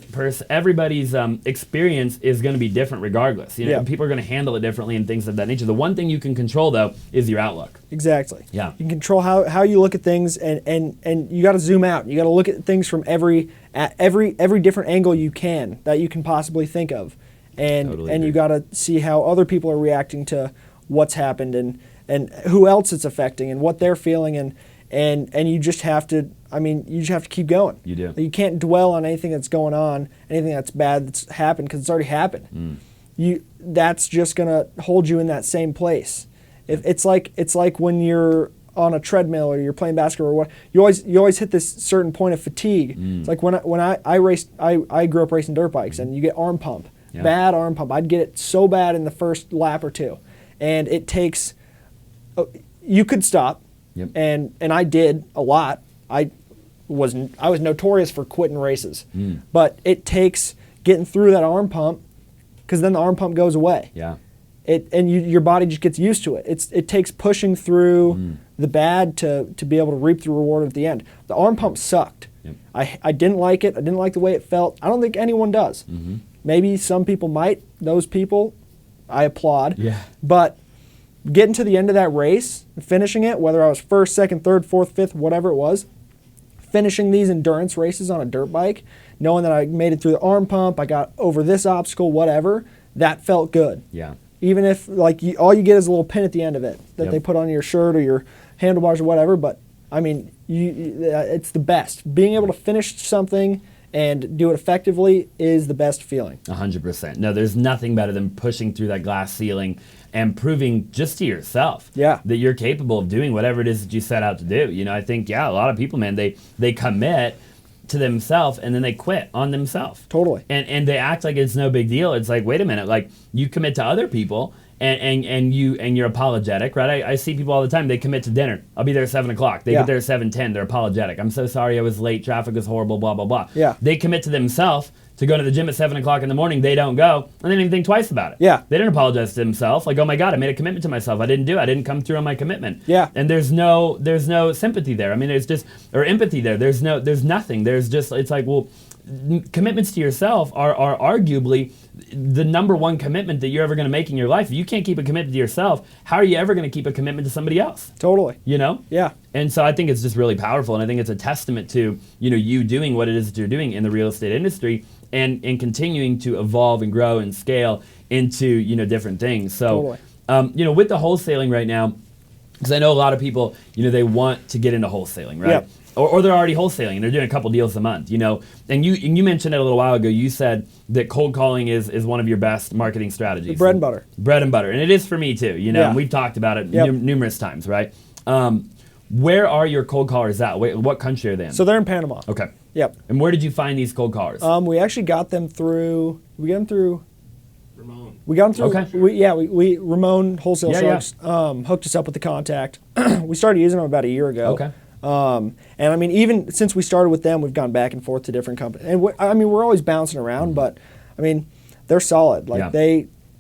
Speaker 1: experience is going to be different regardless. People are going to handle it differently and things of that nature. The one thing you can control, though, is your outlook.
Speaker 2: Exactly.
Speaker 1: Yeah.
Speaker 2: You can control how you look at things, and you got to zoom out. You got to look at things from every different angle you can possibly think of, and
Speaker 1: Totally
Speaker 2: you
Speaker 1: agree.
Speaker 2: got to see how other people are reacting to what's happened and who else it's affecting and what they're feeling, and you just have to. You just have to keep going.
Speaker 1: You do.
Speaker 2: You can't dwell on anything that's going on, anything that's bad that's happened, because it's already happened. That's just gonna hold you in that same place. It's like when you're on a treadmill or you're playing basketball or what, you always hit this certain point of fatigue. It's like when I raced, I grew up racing dirt bikes, and you get arm pump, bad arm pump. I'd get it so bad in the first lap or two, and it takes. You could stop, and I did a lot. I was notorious for quitting races, but it takes getting through that arm pump, because then the arm pump goes away.
Speaker 1: Yeah.
Speaker 2: Your body just gets used to it. It takes pushing through the bad to be able to reap the reward at the end. The arm pump sucked.
Speaker 1: Yep.
Speaker 2: I didn't like it. I didn't like the way it felt. I don't think anyone does. Maybe some people might. Those people, I applaud.
Speaker 1: Yeah.
Speaker 2: But getting to the end of that race, finishing it, whether I was first, second, third, fourth, fifth, whatever it was, finishing these endurance races on a dirt bike, knowing that I made it through the arm pump, I got over this obstacle, whatever, that felt good.
Speaker 1: Yeah.
Speaker 2: Even if all you get is a little pin at the end of it that they put on your shirt or your handlebars or whatever, but it's the best. Being able to finish something and do it effectively is the best feeling.
Speaker 1: 100%. No, there's nothing better than pushing through that glass ceiling and proving just to yourself that you're capable of doing whatever it is that you set out to do. I think, a lot of people, man, they commit to themselves and then they quit on themselves.
Speaker 2: Totally.
Speaker 1: And they act like it's no big deal. It's like, wait a minute, like you commit to other people and you're apologetic, right? I see people all the time, they commit to dinner. I'll be there at 7 o'clock. They get there at 7:10, they're apologetic. I'm so sorry I was late, traffic was horrible, blah, blah, blah.
Speaker 2: Yeah.
Speaker 1: They commit to themselves to go to the gym at 7 o'clock in the morning, they don't go, and they didn't even think twice about it.
Speaker 2: Yeah.
Speaker 1: They didn't apologize to themselves, like, oh my God, I made a commitment to myself. I didn't come through on my commitment.
Speaker 2: Yeah.
Speaker 1: And there's no sympathy there. Or empathy there. There's nothing. There's just, it's like, well, commitments to yourself are arguably the number one commitment that you're ever going to make in your life. If you can't keep a commitment to yourself, how are you ever going to keep a commitment to somebody else?
Speaker 2: Totally.
Speaker 1: Yeah. And so I think it's just really powerful, and I think it's a testament to, you doing what it is that you're doing in the real estate industry and continuing to evolve and grow and scale into, different things. So,
Speaker 2: totally.
Speaker 1: With the wholesaling right now, because I know a lot of people, they want to get into wholesaling, right?
Speaker 2: Yep.
Speaker 1: Or they're already wholesaling and they're doing a couple deals a month, And you mentioned it a little while ago. You said that cold calling is one of your best marketing strategies.
Speaker 2: The bread and butter.
Speaker 1: Bread and butter. And it is for me too, and we've talked about it numerous times, right? Where are your cold callers at? What country are they in?
Speaker 2: So they're in Panama.
Speaker 1: Okay.
Speaker 2: Yep.
Speaker 1: And where did you find these cold callers?
Speaker 2: We actually got them through.
Speaker 3: Ramon.
Speaker 2: We got them through.
Speaker 1: Okay.
Speaker 2: We Ramon Wholesale Sharks
Speaker 1: yeah.
Speaker 2: hooked us up with the contact. We started using them about a year ago.
Speaker 1: Okay.
Speaker 2: And even since we started with them, we've gone back and forth to different companies. And we're always bouncing around, but they're solid. Like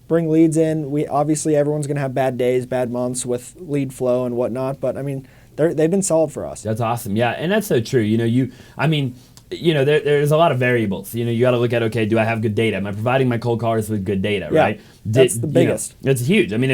Speaker 2: bring leads in. We obviously everyone's going to have bad days, bad months with lead flow and whatnot, but I mean, they've been solid for us.
Speaker 1: That's awesome. Yeah, and that's so true. There's a lot of variables. You got to look at, okay, do I have good data? Am I providing my cold callers with good data, right?
Speaker 2: That's the biggest.
Speaker 1: It's huge. I mean,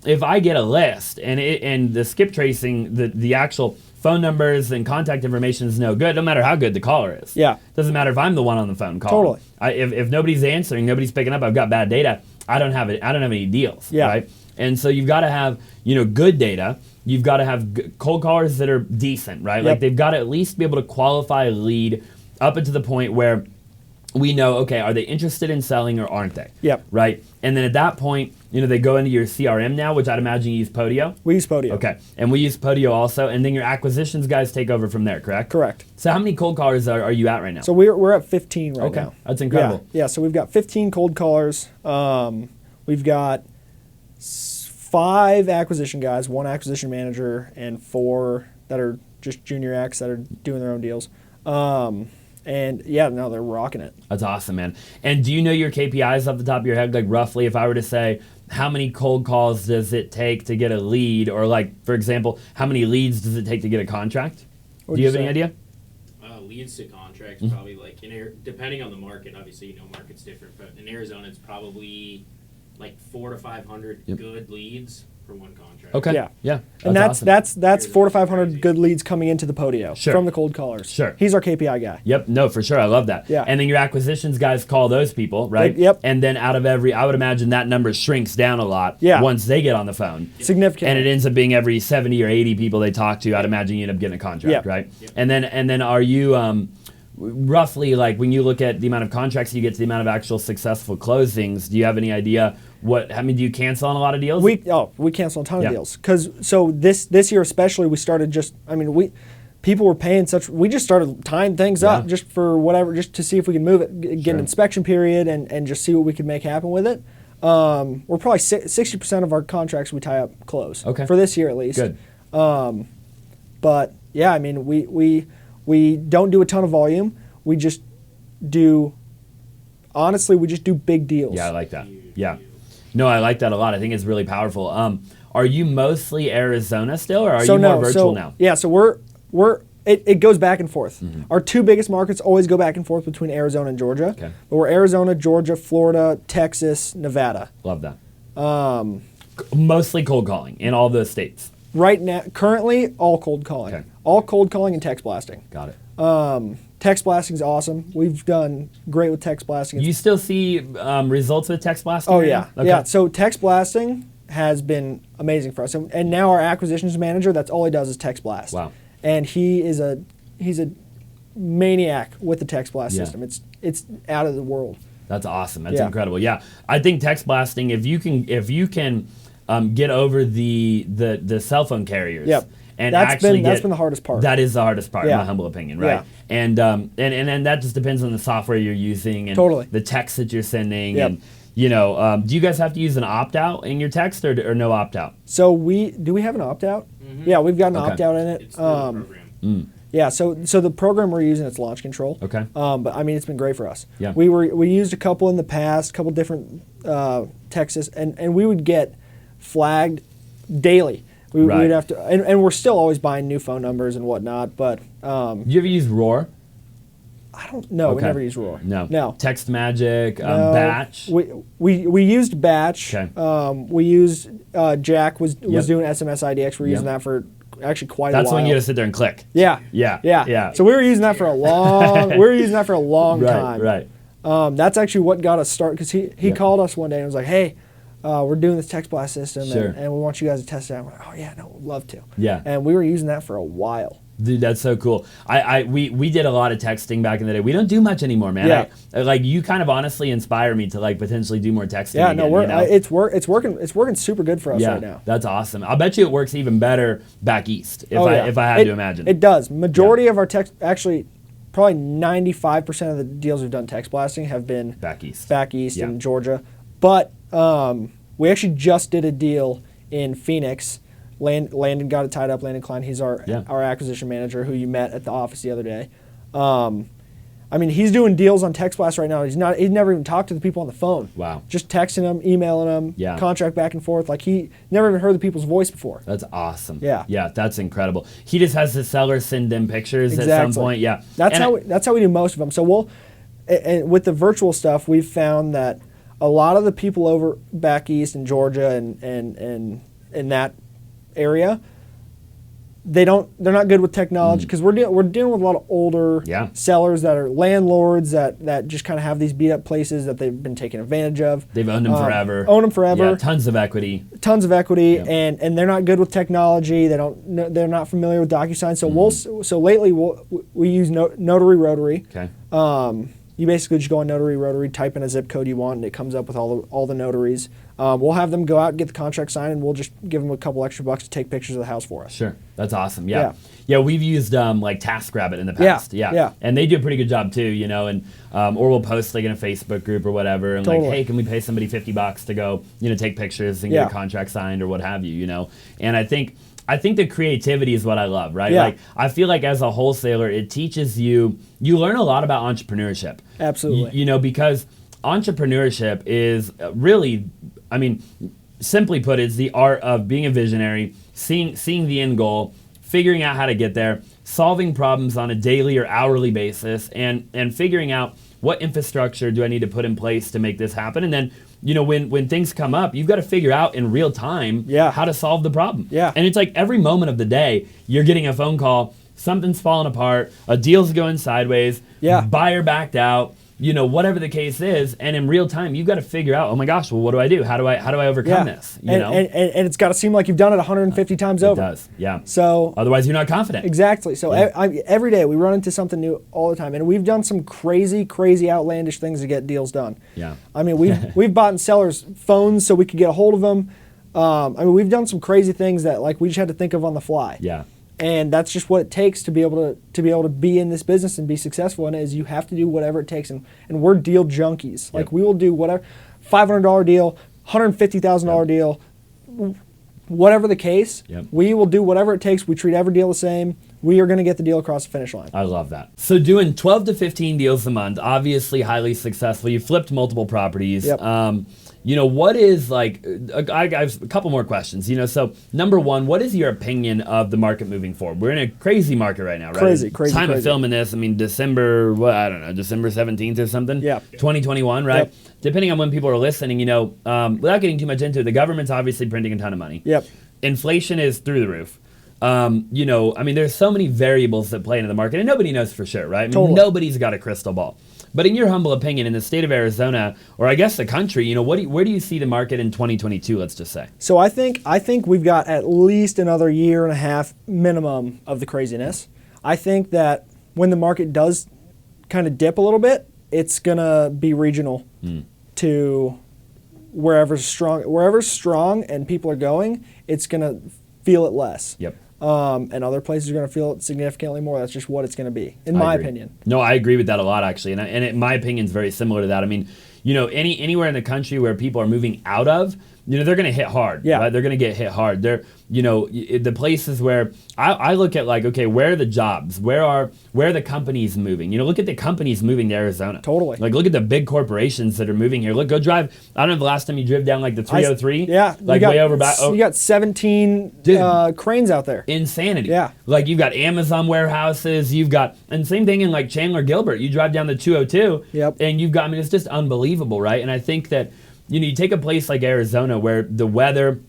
Speaker 1: if I get a list and the skip tracing, the actual phone numbers and contact information is no good, no matter how good the caller is.
Speaker 2: Yeah.
Speaker 1: Doesn't matter if I'm the one on the phone calling.
Speaker 2: Totally.
Speaker 1: If nobody's answering, nobody's picking up, I've got bad data, I don't have any deals, right? And so you've got to have, good data. You've got to have cold callers that are decent, right?
Speaker 2: Yep.
Speaker 1: Like they've got to at least be able to qualify a lead up into the point where we know, okay, are they interested in selling or aren't they?
Speaker 2: Yep.
Speaker 1: Right? And then at that point, they go into your CRM now, which I'd imagine you use Podio.
Speaker 2: We use Podio.
Speaker 1: Okay. And we use Podio also, and then your acquisitions guys take over from there, correct?
Speaker 2: Correct.
Speaker 1: So how many cold callers are you at right now?
Speaker 2: So we're at 15 right now.
Speaker 1: That's incredible.
Speaker 2: Yeah, so we've got 15 cold callers. We've got 5 acquisition guys, 1 acquisition manager, and 4 that are just junior acts that are doing their own deals. And yeah, no, they're rocking it.
Speaker 1: That's awesome, man. And do you know your KPIs off the top of your head? Like roughly, if I were to say, how many cold calls does it take to get a lead? Or like, for example, how many leads does it take to get a contract? Do you have any idea?
Speaker 3: Leads to contracts, probably like, depending on the market, obviously, market's different, but in Arizona, it's probably like 400 to 500 good leads for 1 contract.
Speaker 1: Okay. Yeah.
Speaker 2: And that's
Speaker 1: awesome.
Speaker 2: that's 400 to 500 good leads coming into the Podio from the cold callers.
Speaker 1: Sure.
Speaker 2: He's our KPI guy.
Speaker 1: Yep. No, for sure. I love that.
Speaker 2: Yeah.
Speaker 1: And then your acquisitions guys call those people, right?
Speaker 2: Yep.
Speaker 1: And then out of I would imagine that number shrinks down a lot once they get on the phone.
Speaker 2: Significant.
Speaker 1: And it ends up being every 70 or 80 people they talk to, I'd imagine you end up getting a contract, right? Yep. And then are you roughly, like when you look at the amount of contracts you get to the amount of actual successful closings, do you have any idea do you cancel on a lot of deals?
Speaker 2: We cancel a ton of deals. So this year especially, we started people were paying we just started tying things up just for whatever, just to see if we can move it, get an inspection period and just see what we could make happen with it. We're probably 60% of our contracts we tie up close.
Speaker 1: Okay.
Speaker 2: For this year at least.
Speaker 1: Good.
Speaker 2: But yeah, I mean, we don't do a ton of volume. We just do big deals.
Speaker 1: Yeah, I like that. Yeah. No, I like that a lot. I think it's really powerful. Are you mostly Arizona still, or are you more virtual now?
Speaker 2: Yeah, so it goes back and forth. Our 2 biggest markets always go back and forth between Arizona and Georgia.
Speaker 1: Okay.
Speaker 2: But we're Arizona, Georgia, Florida, Texas, Nevada.
Speaker 1: Love that. Mostly cold calling in all those states.
Speaker 2: Right now, currently, all cold calling.
Speaker 1: Okay.
Speaker 2: All cold calling and text blasting.
Speaker 1: Got it.
Speaker 2: Text blasting is awesome. We've done great with text blasting.
Speaker 1: You still see results with text blasting?
Speaker 2: Oh,
Speaker 1: right
Speaker 2: yeah.
Speaker 1: now? Okay.
Speaker 2: Yeah, so text blasting has been amazing for us. And now our acquisitions manager, that's all he does is text blast.
Speaker 1: Wow.
Speaker 2: And he's a maniac with the text blast system. It's out of the world.
Speaker 1: That's awesome. That's incredible. Yeah. I think text blasting, if you can get over the cell phone carriers.
Speaker 2: Yep.
Speaker 1: And
Speaker 2: that's been the hardest part.
Speaker 1: That is the hardest part, in my humble opinion, right?
Speaker 2: Yeah.
Speaker 1: And that just depends on the software you're using and the text that you're sending.
Speaker 2: Yep.
Speaker 1: And do you guys have to use an opt-out in your text or no opt-out?
Speaker 2: So do we have an opt-out? Mm-hmm. Yeah, we've got an opt-out in it.
Speaker 3: It's through the program.
Speaker 2: Yeah, so the program we're using, it's launch control.
Speaker 1: Okay.
Speaker 2: But I mean, it's been great for us.
Speaker 1: Yeah.
Speaker 2: We used a couple in the past, a couple different texts, and we would get flagged daily. We'd have to, and we're still always buying new phone numbers and whatnot. But
Speaker 1: do you ever use Roar?
Speaker 2: I don't know.
Speaker 1: Okay.
Speaker 2: We never use Roar.
Speaker 1: No. Text Magic, Batch.
Speaker 2: We used Batch.
Speaker 1: Okay.
Speaker 2: We used Jack was doing SMS IDX. We're using that for actually quite a while.
Speaker 1: That's when you had to sit there and click.
Speaker 2: Yeah. So we were using that for a long. time.
Speaker 1: Right.
Speaker 2: That's actually what got us started, because he called us one day and was like, "Hey, we're doing this text blast system, and we want you guys to test it out." I'm like, "Oh yeah, no, we'd love to."
Speaker 1: Yeah.
Speaker 2: And we were using that for a while.
Speaker 1: Dude, that's so cool. We did a lot of texting back in the day. We don't do much anymore, man.
Speaker 2: Yeah.
Speaker 1: You kind of honestly inspire me to potentially do more texting.
Speaker 2: Yeah,
Speaker 1: again,
Speaker 2: no, it's working super good for us right now.
Speaker 1: That's awesome. I'll bet you it works even better back east if I had to imagine.
Speaker 2: It does. Majority of our text, actually, probably 95% of the deals we've done text blasting have been
Speaker 1: back east
Speaker 2: in Georgia. But we actually just did a deal in Phoenix. Landon got it tied up. Landon Klein, he's our acquisition manager, who you met at the office the other day. I mean, he's doing deals on Text Blast right now. He's never even talked to the people on the phone.
Speaker 1: Wow.
Speaker 2: Just texting them, emailing them,
Speaker 1: Yeah.
Speaker 2: contract back and forth. Like, he never even heard the people's voice before.
Speaker 1: That's awesome.
Speaker 2: Yeah.
Speaker 1: Yeah, that's incredible. He just has the seller send them pictures at some point. Yeah.
Speaker 2: That's how we do most of them. So and with the virtual stuff, we've found that a lot of the people over back east in Georgia and in that area, they're not good with technology because we're dealing with a lot of older sellers that are landlords that just kind of have these beat up places that they've been taken advantage of.
Speaker 1: They've owned them forever. Yeah, tons of equity.
Speaker 2: Yep. and they're not good with technology. They're not familiar with DocuSign. So lately we use Notary Rotary.
Speaker 1: Okay.
Speaker 2: You basically just go on Notary Rotary, type in a zip code you want, and it comes up with all the notaries. We'll have them go out and get the contract signed, and we'll just give them a couple extra bucks to take pictures of the house for us.
Speaker 1: Sure, that's awesome. Yeah, we've used like TaskRabbit in the past.
Speaker 2: Yeah,
Speaker 1: and they do a pretty good job too. And or we'll post like in a Facebook group or whatever, and like, hey, can we pay somebody $50 to go, take pictures and get a contract signed or what have you, And I think the creativity is what I love, right?
Speaker 2: Yeah.
Speaker 1: Like, I feel like as a wholesaler, it teaches you learn a lot about entrepreneurship.
Speaker 2: Absolutely.
Speaker 1: Because entrepreneurship is really, simply put, it's the art of being a visionary, seeing the end goal, figuring out how to get there, solving problems on a daily or hourly basis, and figuring out what infrastructure do I need to put in place to make this happen. And then, when things come up, you've got to figure out in real time how to solve the problem.
Speaker 2: Yeah.
Speaker 1: And it's like every moment of the day, you're getting a phone call, something's falling apart, a deal's going sideways, buyer backed out, whatever the case is, and in real time, you've got to figure out, oh my gosh, well, what do I do? How do I overcome this?
Speaker 2: And it's got to seem like you've done it 150 times over.
Speaker 1: It does, yeah.
Speaker 2: So
Speaker 1: otherwise, you're not confident.
Speaker 2: Exactly. So every day we run into something new all the time, and we've done some crazy, outlandish things to get deals done.
Speaker 1: Yeah.
Speaker 2: We've bought sellers phones so we could get a hold of them. We've done some crazy things that like we just had to think of on the fly.
Speaker 1: Yeah.
Speaker 2: And that's just what it takes to be able to be in this business and be successful in it. Is you have to do whatever it takes, and we're deal junkies. Like we will do whatever, $500 deal, $150,000 deal, whatever the case. We will do whatever it takes. We treat every deal the same. We are going to get the deal across the finish line.
Speaker 1: I love that. So doing 12 to 15 deals a month, obviously highly successful. You flipped multiple properties. What is like, I have a couple more questions. So number one, what is your opinion of the market moving forward? We're in a crazy market right now, right?
Speaker 2: Crazy.
Speaker 1: Time of filming this, December 17th or something? 2021, right?
Speaker 2: Yep.
Speaker 1: Depending on when people are listening, without getting too much into it, the government's obviously printing a ton of money.
Speaker 2: Yep.
Speaker 1: Inflation is through the roof. There's so many variables that play into the market, and nobody knows for sure, right?
Speaker 2: Totally.
Speaker 1: Nobody's got a crystal ball. But in your humble opinion, in the state of Arizona, or I guess the country, where do you see the market in 2022, let's just say?
Speaker 2: So I think we've got at least another year and a half minimum of the craziness. I think that when the market does kind of dip a little bit, it's going to be regional to wherever's strong and people are going, it's going to feel it less.
Speaker 1: Yep.
Speaker 2: And other places are going to feel it significantly more. That's just what it's going to be, in my opinion.
Speaker 1: No, I agree with that a lot, actually. My opinion is very similar to that. Anywhere in the country where people are moving out of, they're going to hit hard.
Speaker 2: Yeah.
Speaker 1: Right? They're going to get hit hard. The places where I look at like, okay, where are the jobs? Where are the companies moving? Look at the companies moving to Arizona.
Speaker 2: Totally.
Speaker 1: Like, look at the big corporations that are moving here. Go drive. I don't know the last time you drove down like the 303. Way over back.
Speaker 2: You got 17 cranes out there.
Speaker 1: Insanity.
Speaker 2: Yeah.
Speaker 1: Like, you've got Amazon warehouses. And same thing in like Chandler Gilbert. You drive down the 202.
Speaker 2: Yep.
Speaker 1: And you've got, it's just unbelievable, right? And I think that, you take a place like Arizona where the weather,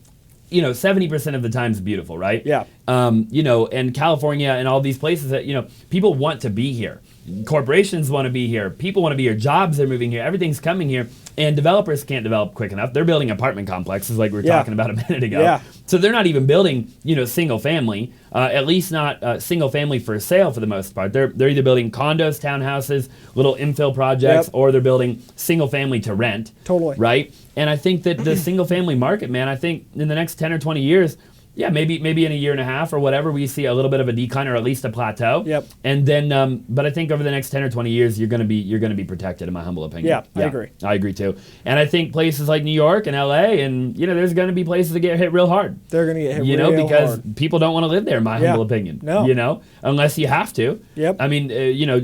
Speaker 1: 70% of the time is beautiful, right?
Speaker 2: Yeah.
Speaker 1: And California and all these places that, people want to be here. Corporations want to be here. People want to be here. Jobs are moving here. Everything's coming here. And developers can't develop quick enough. They're building apartment complexes like we were talking about a minute ago.
Speaker 2: Yeah.
Speaker 1: So they're not even building, single family, at least not single family for sale for the most part. They're either building condos, townhouses, little infill projects, or they're building single family to rent.
Speaker 2: Totally.
Speaker 1: Right? And I think that the single family market, man, I think in the next 10 or 20 years, Yeah, maybe in a year and a half or whatever, we see a little bit of a decline or at least a plateau.
Speaker 2: Yep.
Speaker 1: And then, but I think over the next 10 or 20 years, you're gonna be protected, in my humble opinion.
Speaker 2: Yeah, I agree.
Speaker 1: I agree too. And I think places like New York and LA, and there's gonna be places that get hit real hard.
Speaker 2: They're gonna get hit real hard.
Speaker 1: Because people don't want to live there, in my humble opinion.
Speaker 2: No.
Speaker 1: Unless you have to.
Speaker 2: Yep.
Speaker 1: I mean,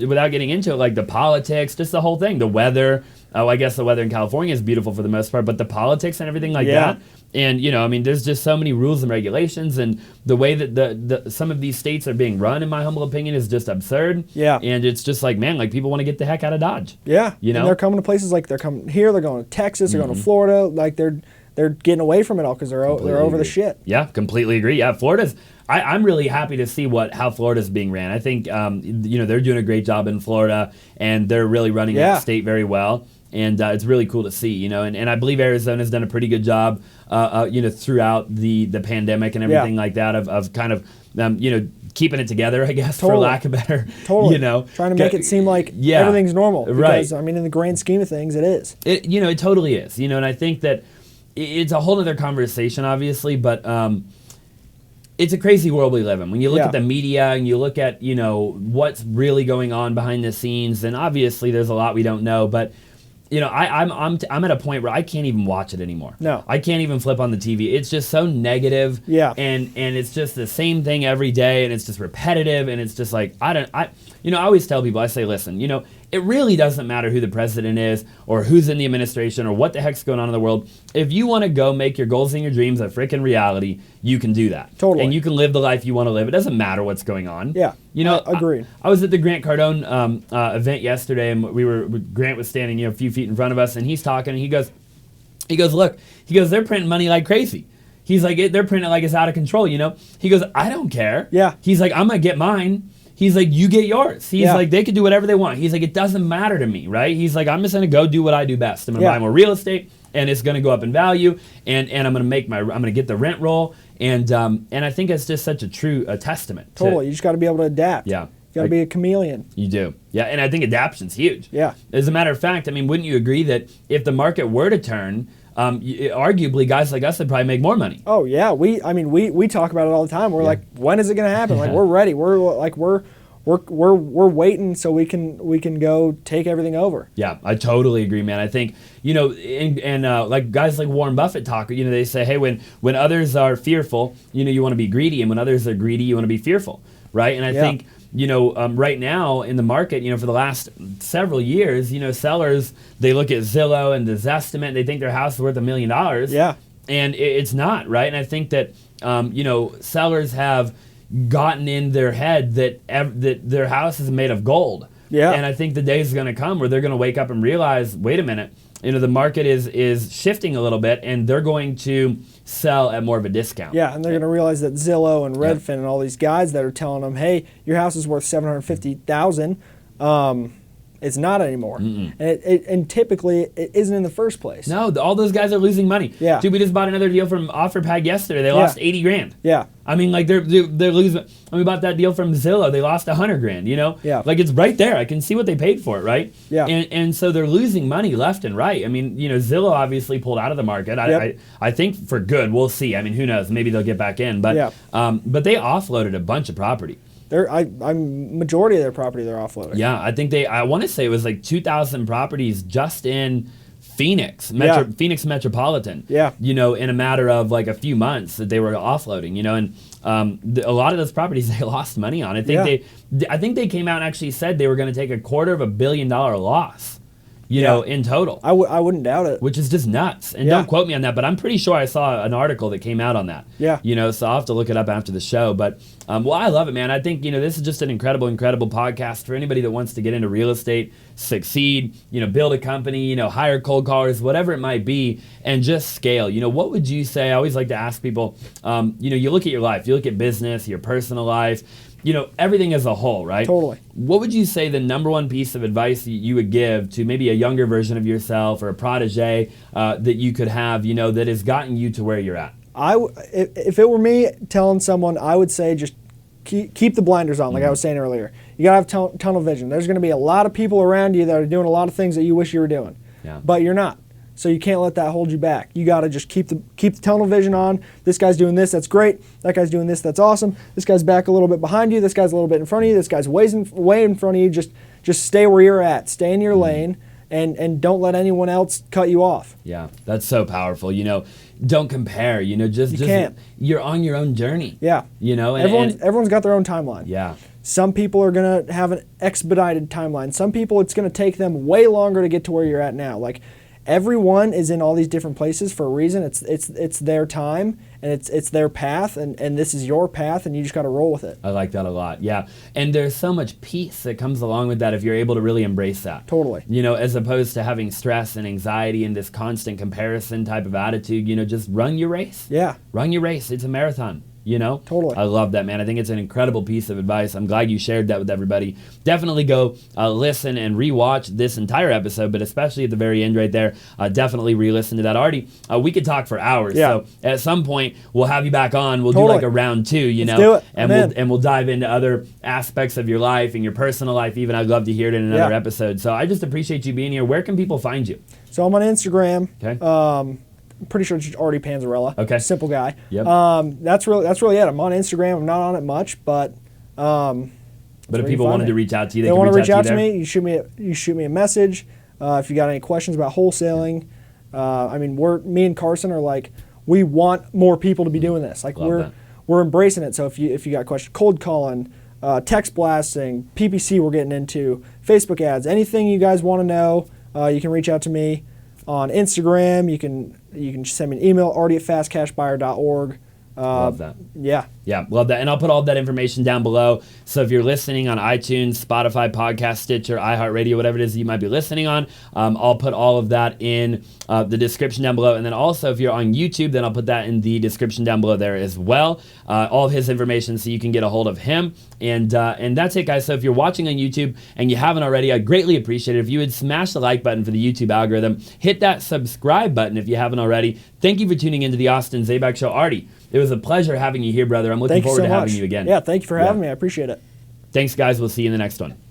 Speaker 1: without getting into it, like the politics, just the whole thing, the weather. Oh, I guess the weather in California is beautiful for the most part, but the politics and everything like that. And, there's just so many rules and regulations, and the way that the some of these states are being run, in my humble opinion, is just absurd.
Speaker 2: Yeah.
Speaker 1: And it's just like, man, like people want to get the heck out of Dodge.
Speaker 2: Yeah. And they're coming to places like they're coming here, they're going to Texas, they're going to Florida, like they're getting away from it all because they're over the shit.
Speaker 1: Yeah, completely agree. Yeah, Florida's. I'm really happy to see how Florida's being ran. I think they're doing a great job in Florida, and they're really running that state very well. And it's really cool to see, and I believe Arizona's done a pretty good job, throughout the pandemic and everything like that of kind of, keeping it together, I guess, for lack of better,
Speaker 2: trying to make it seem like everything's normal. Because, I mean, in the grand scheme of things, it is.
Speaker 1: It totally is, and I think that it's a whole other conversation, obviously, but it's a crazy world we live in. When you look at the media and you look at, what's really going on behind the scenes, and obviously there's a lot we don't know, but I'm at a point where I can't even watch it anymore.
Speaker 2: No.
Speaker 1: I can't even flip on the TV. It's just so negative.
Speaker 2: Yeah.
Speaker 1: And it's just the same thing every day, and it's just repetitive, and it's just like I always tell people, I say, listen, it really doesn't matter who the president is or who's in the administration or what the heck's going on in the world. If you want to go make your goals and your dreams a freaking reality, you can do that.
Speaker 2: Totally.
Speaker 1: And you can live the life you want to live. It doesn't matter what's going on.
Speaker 2: Yeah. Agreed.
Speaker 1: I was at the Grant Cardone event yesterday, and Grant was standing a few feet in front of us, and he's talking, and he goes, look, they're printing money like crazy. He's like, they're printing it like it's out of control, He goes, I don't care.
Speaker 2: Yeah.
Speaker 1: He's like, I'm going to get mine. He's like, you get yours. He's like, they can do whatever they want. He's like, it doesn't matter to me, right? He's like, I'm just going to go do what I do best. I'm going to buy more real estate, and it's going to go up in value, and I'm going to I'm going to get the rent roll, and I think it's just such a true testament.
Speaker 2: Totally. You just got to be able to adapt.
Speaker 1: Yeah.
Speaker 2: You got to be a chameleon.
Speaker 1: You do. Yeah, and I think adaption's huge.
Speaker 2: Yeah.
Speaker 1: As a matter of fact, I mean, wouldn't you agree that if the market were to turn, arguably guys like us would probably make more money?
Speaker 2: Oh yeah, we talk about it all the time. We're like, when is it going to happen? Like, we're ready. We're waiting so we can go take everything over.
Speaker 1: Yeah, I totally agree, man. I think like guys like Warren Buffett talk. They say, hey, when others are fearful, you want to be greedy, and when others are greedy, you want to be fearful, right? And I think right now in the market, for the last several years, sellers, they look at Zillow and the Zestimate, they think their house is worth $1 million.
Speaker 2: Yeah,
Speaker 1: and it's not, right? And I think that sellers have gotten in their head that their house is made of gold.
Speaker 2: Yeah.
Speaker 1: And I think the day is going to come where they're going to wake up and realize, wait a minute, the market is shifting a little bit, and they're going to sell at more of a discount.
Speaker 2: Yeah, and they're going to realize that Zillow and Redfin and all these guys that are telling them, hey, your house is worth $750,000. It's not anymore. And typically it isn't in the first place.
Speaker 1: No, all those guys are losing money.
Speaker 2: Yeah.
Speaker 1: Dude, we just bought another deal from OfferPad yesterday. They lost $80,000.
Speaker 2: Yeah.
Speaker 1: I mean, like they're losing. We bought that deal from Zillow. They lost $100,000.
Speaker 2: Yeah.
Speaker 1: Like it's right there. I can see what they paid for it, right?
Speaker 2: Yeah.
Speaker 1: And so they're losing money left and right. I mean, Zillow obviously pulled out of the market. I think for good. We'll see. I mean, who knows? Maybe they'll get back in. But but they offloaded a bunch of property.
Speaker 2: Majority of their property they're offloading.
Speaker 1: Yeah, I think I want to say it was like 2,000 properties just in Phoenix, Phoenix Metropolitan.
Speaker 2: Yeah.
Speaker 1: In a matter of like a few months that they were offloading. And a lot of those properties they lost money on. I think they came out and actually said they were going to take $250 million loss. In total. I
Speaker 2: wouldn't doubt it.
Speaker 1: Which is just nuts. And don't quote me on that, but I'm pretty sure I saw an article that came out on that.
Speaker 2: Yeah.
Speaker 1: So I'll have to look it up after the show. But, I love it, man. I think, this is just an incredible, incredible podcast for anybody that wants to get into real estate, succeed, build a company, hire cold callers, whatever it might be, and just scale. What would you say? I always like to ask people, you look at your life, you look at business, your personal life, everything as a whole, right?
Speaker 2: Totally.
Speaker 1: What would you say the number one piece of advice you would give to maybe a younger version of yourself or a protege that you could have, that has gotten you to where you're at?
Speaker 2: If it were me telling someone, I would say just keep the blinders on, like I was saying earlier. You got to have tunnel vision. There's going to be a lot of people around you that are doing a lot of things that you wish you were doing, but you're not. So you can't let that hold you back. You got to just keep the tunnel vision on. This guy's doing this, that's great. That guy's doing this, that's awesome. This guy's back a little bit behind you. This guy's a little bit in front of you. This guy's way in front of you. Just stay where you're at. Stay in your lane, and don't let anyone else cut you off.
Speaker 1: Yeah, that's so powerful. Don't compare. Just
Speaker 2: can't.
Speaker 1: You're on your own journey.
Speaker 2: Yeah.
Speaker 1: And
Speaker 2: everyone's got their own timeline.
Speaker 1: Yeah.
Speaker 2: Some people are going to have an expedited timeline. Some people, it's going to take them way longer to get to where you're at now. Like, everyone is in all these different places for a reason. It's their time, and it's their path, and this is your path, and you just got to roll with it.
Speaker 1: I like that a lot. Yeah. And there's so much peace that comes along with that if you're able to really embrace that.
Speaker 2: Totally.
Speaker 1: As opposed to having stress and anxiety and this constant comparison type of attitude, just run your race.
Speaker 2: Yeah.
Speaker 1: Run your race. It's a marathon.
Speaker 2: Totally.
Speaker 1: I love that, man. I think it's an incredible piece of advice. I'm glad you shared that with everybody. Definitely go listen and rewatch this entire episode, but especially at the very end right there, definitely re-listen to that. Artie, we could talk for hours.
Speaker 2: Yeah.
Speaker 1: So at some point, we'll have you back on. We'll
Speaker 2: Totally.
Speaker 1: do like a round 2,
Speaker 2: Let's do it.
Speaker 1: and we'll dive into other aspects of your life and your personal life even. I'd love to hear it in another episode. So I just appreciate you being here. Where can people find you?
Speaker 2: So I'm on Instagram.
Speaker 1: Okay.
Speaker 2: I'm pretty sure it's just Artie Panzarella.
Speaker 1: Okay.
Speaker 2: Simple guy.
Speaker 1: Yep.
Speaker 2: That's really it. I'm on Instagram. I'm not on it much, but
Speaker 1: if people wanted to reach out to you,
Speaker 2: they
Speaker 1: can
Speaker 2: want to reach out to
Speaker 1: there?
Speaker 2: me. You shoot me a message. If you got any questions about wholesaling, me and Carson are like, we want more people to be doing this. Like, we're embracing it. So if you got questions, cold calling, text blasting, PPC we're getting into, Facebook ads, anything you guys want to know, you can reach out to me on Instagram. You can send me an email, arty@fastcashbuyer.org.
Speaker 1: Love that.
Speaker 2: Yeah.
Speaker 1: Yeah, love that. And I'll put all that information down below. So if you're listening on iTunes, Spotify, Podcast, Stitcher, iHeartRadio, whatever it is that you might be listening on, I'll put all of that in the description down below. And then also if you're on YouTube, then I'll put that in the description down below there as well. All of his information so you can get a hold of him. And that's it, guys. So if you're watching on YouTube and you haven't already, I'd greatly appreciate it if you would smash the like button for the YouTube algorithm. Hit that subscribe button if you haven't already. Thank you for tuning into the Austin Zabak Show. Artie, it was a pleasure having you here, brother. I'm looking forward to having you again.
Speaker 2: Yeah, thank you for having me. I appreciate it.
Speaker 1: Thanks, guys. We'll see you in the next one.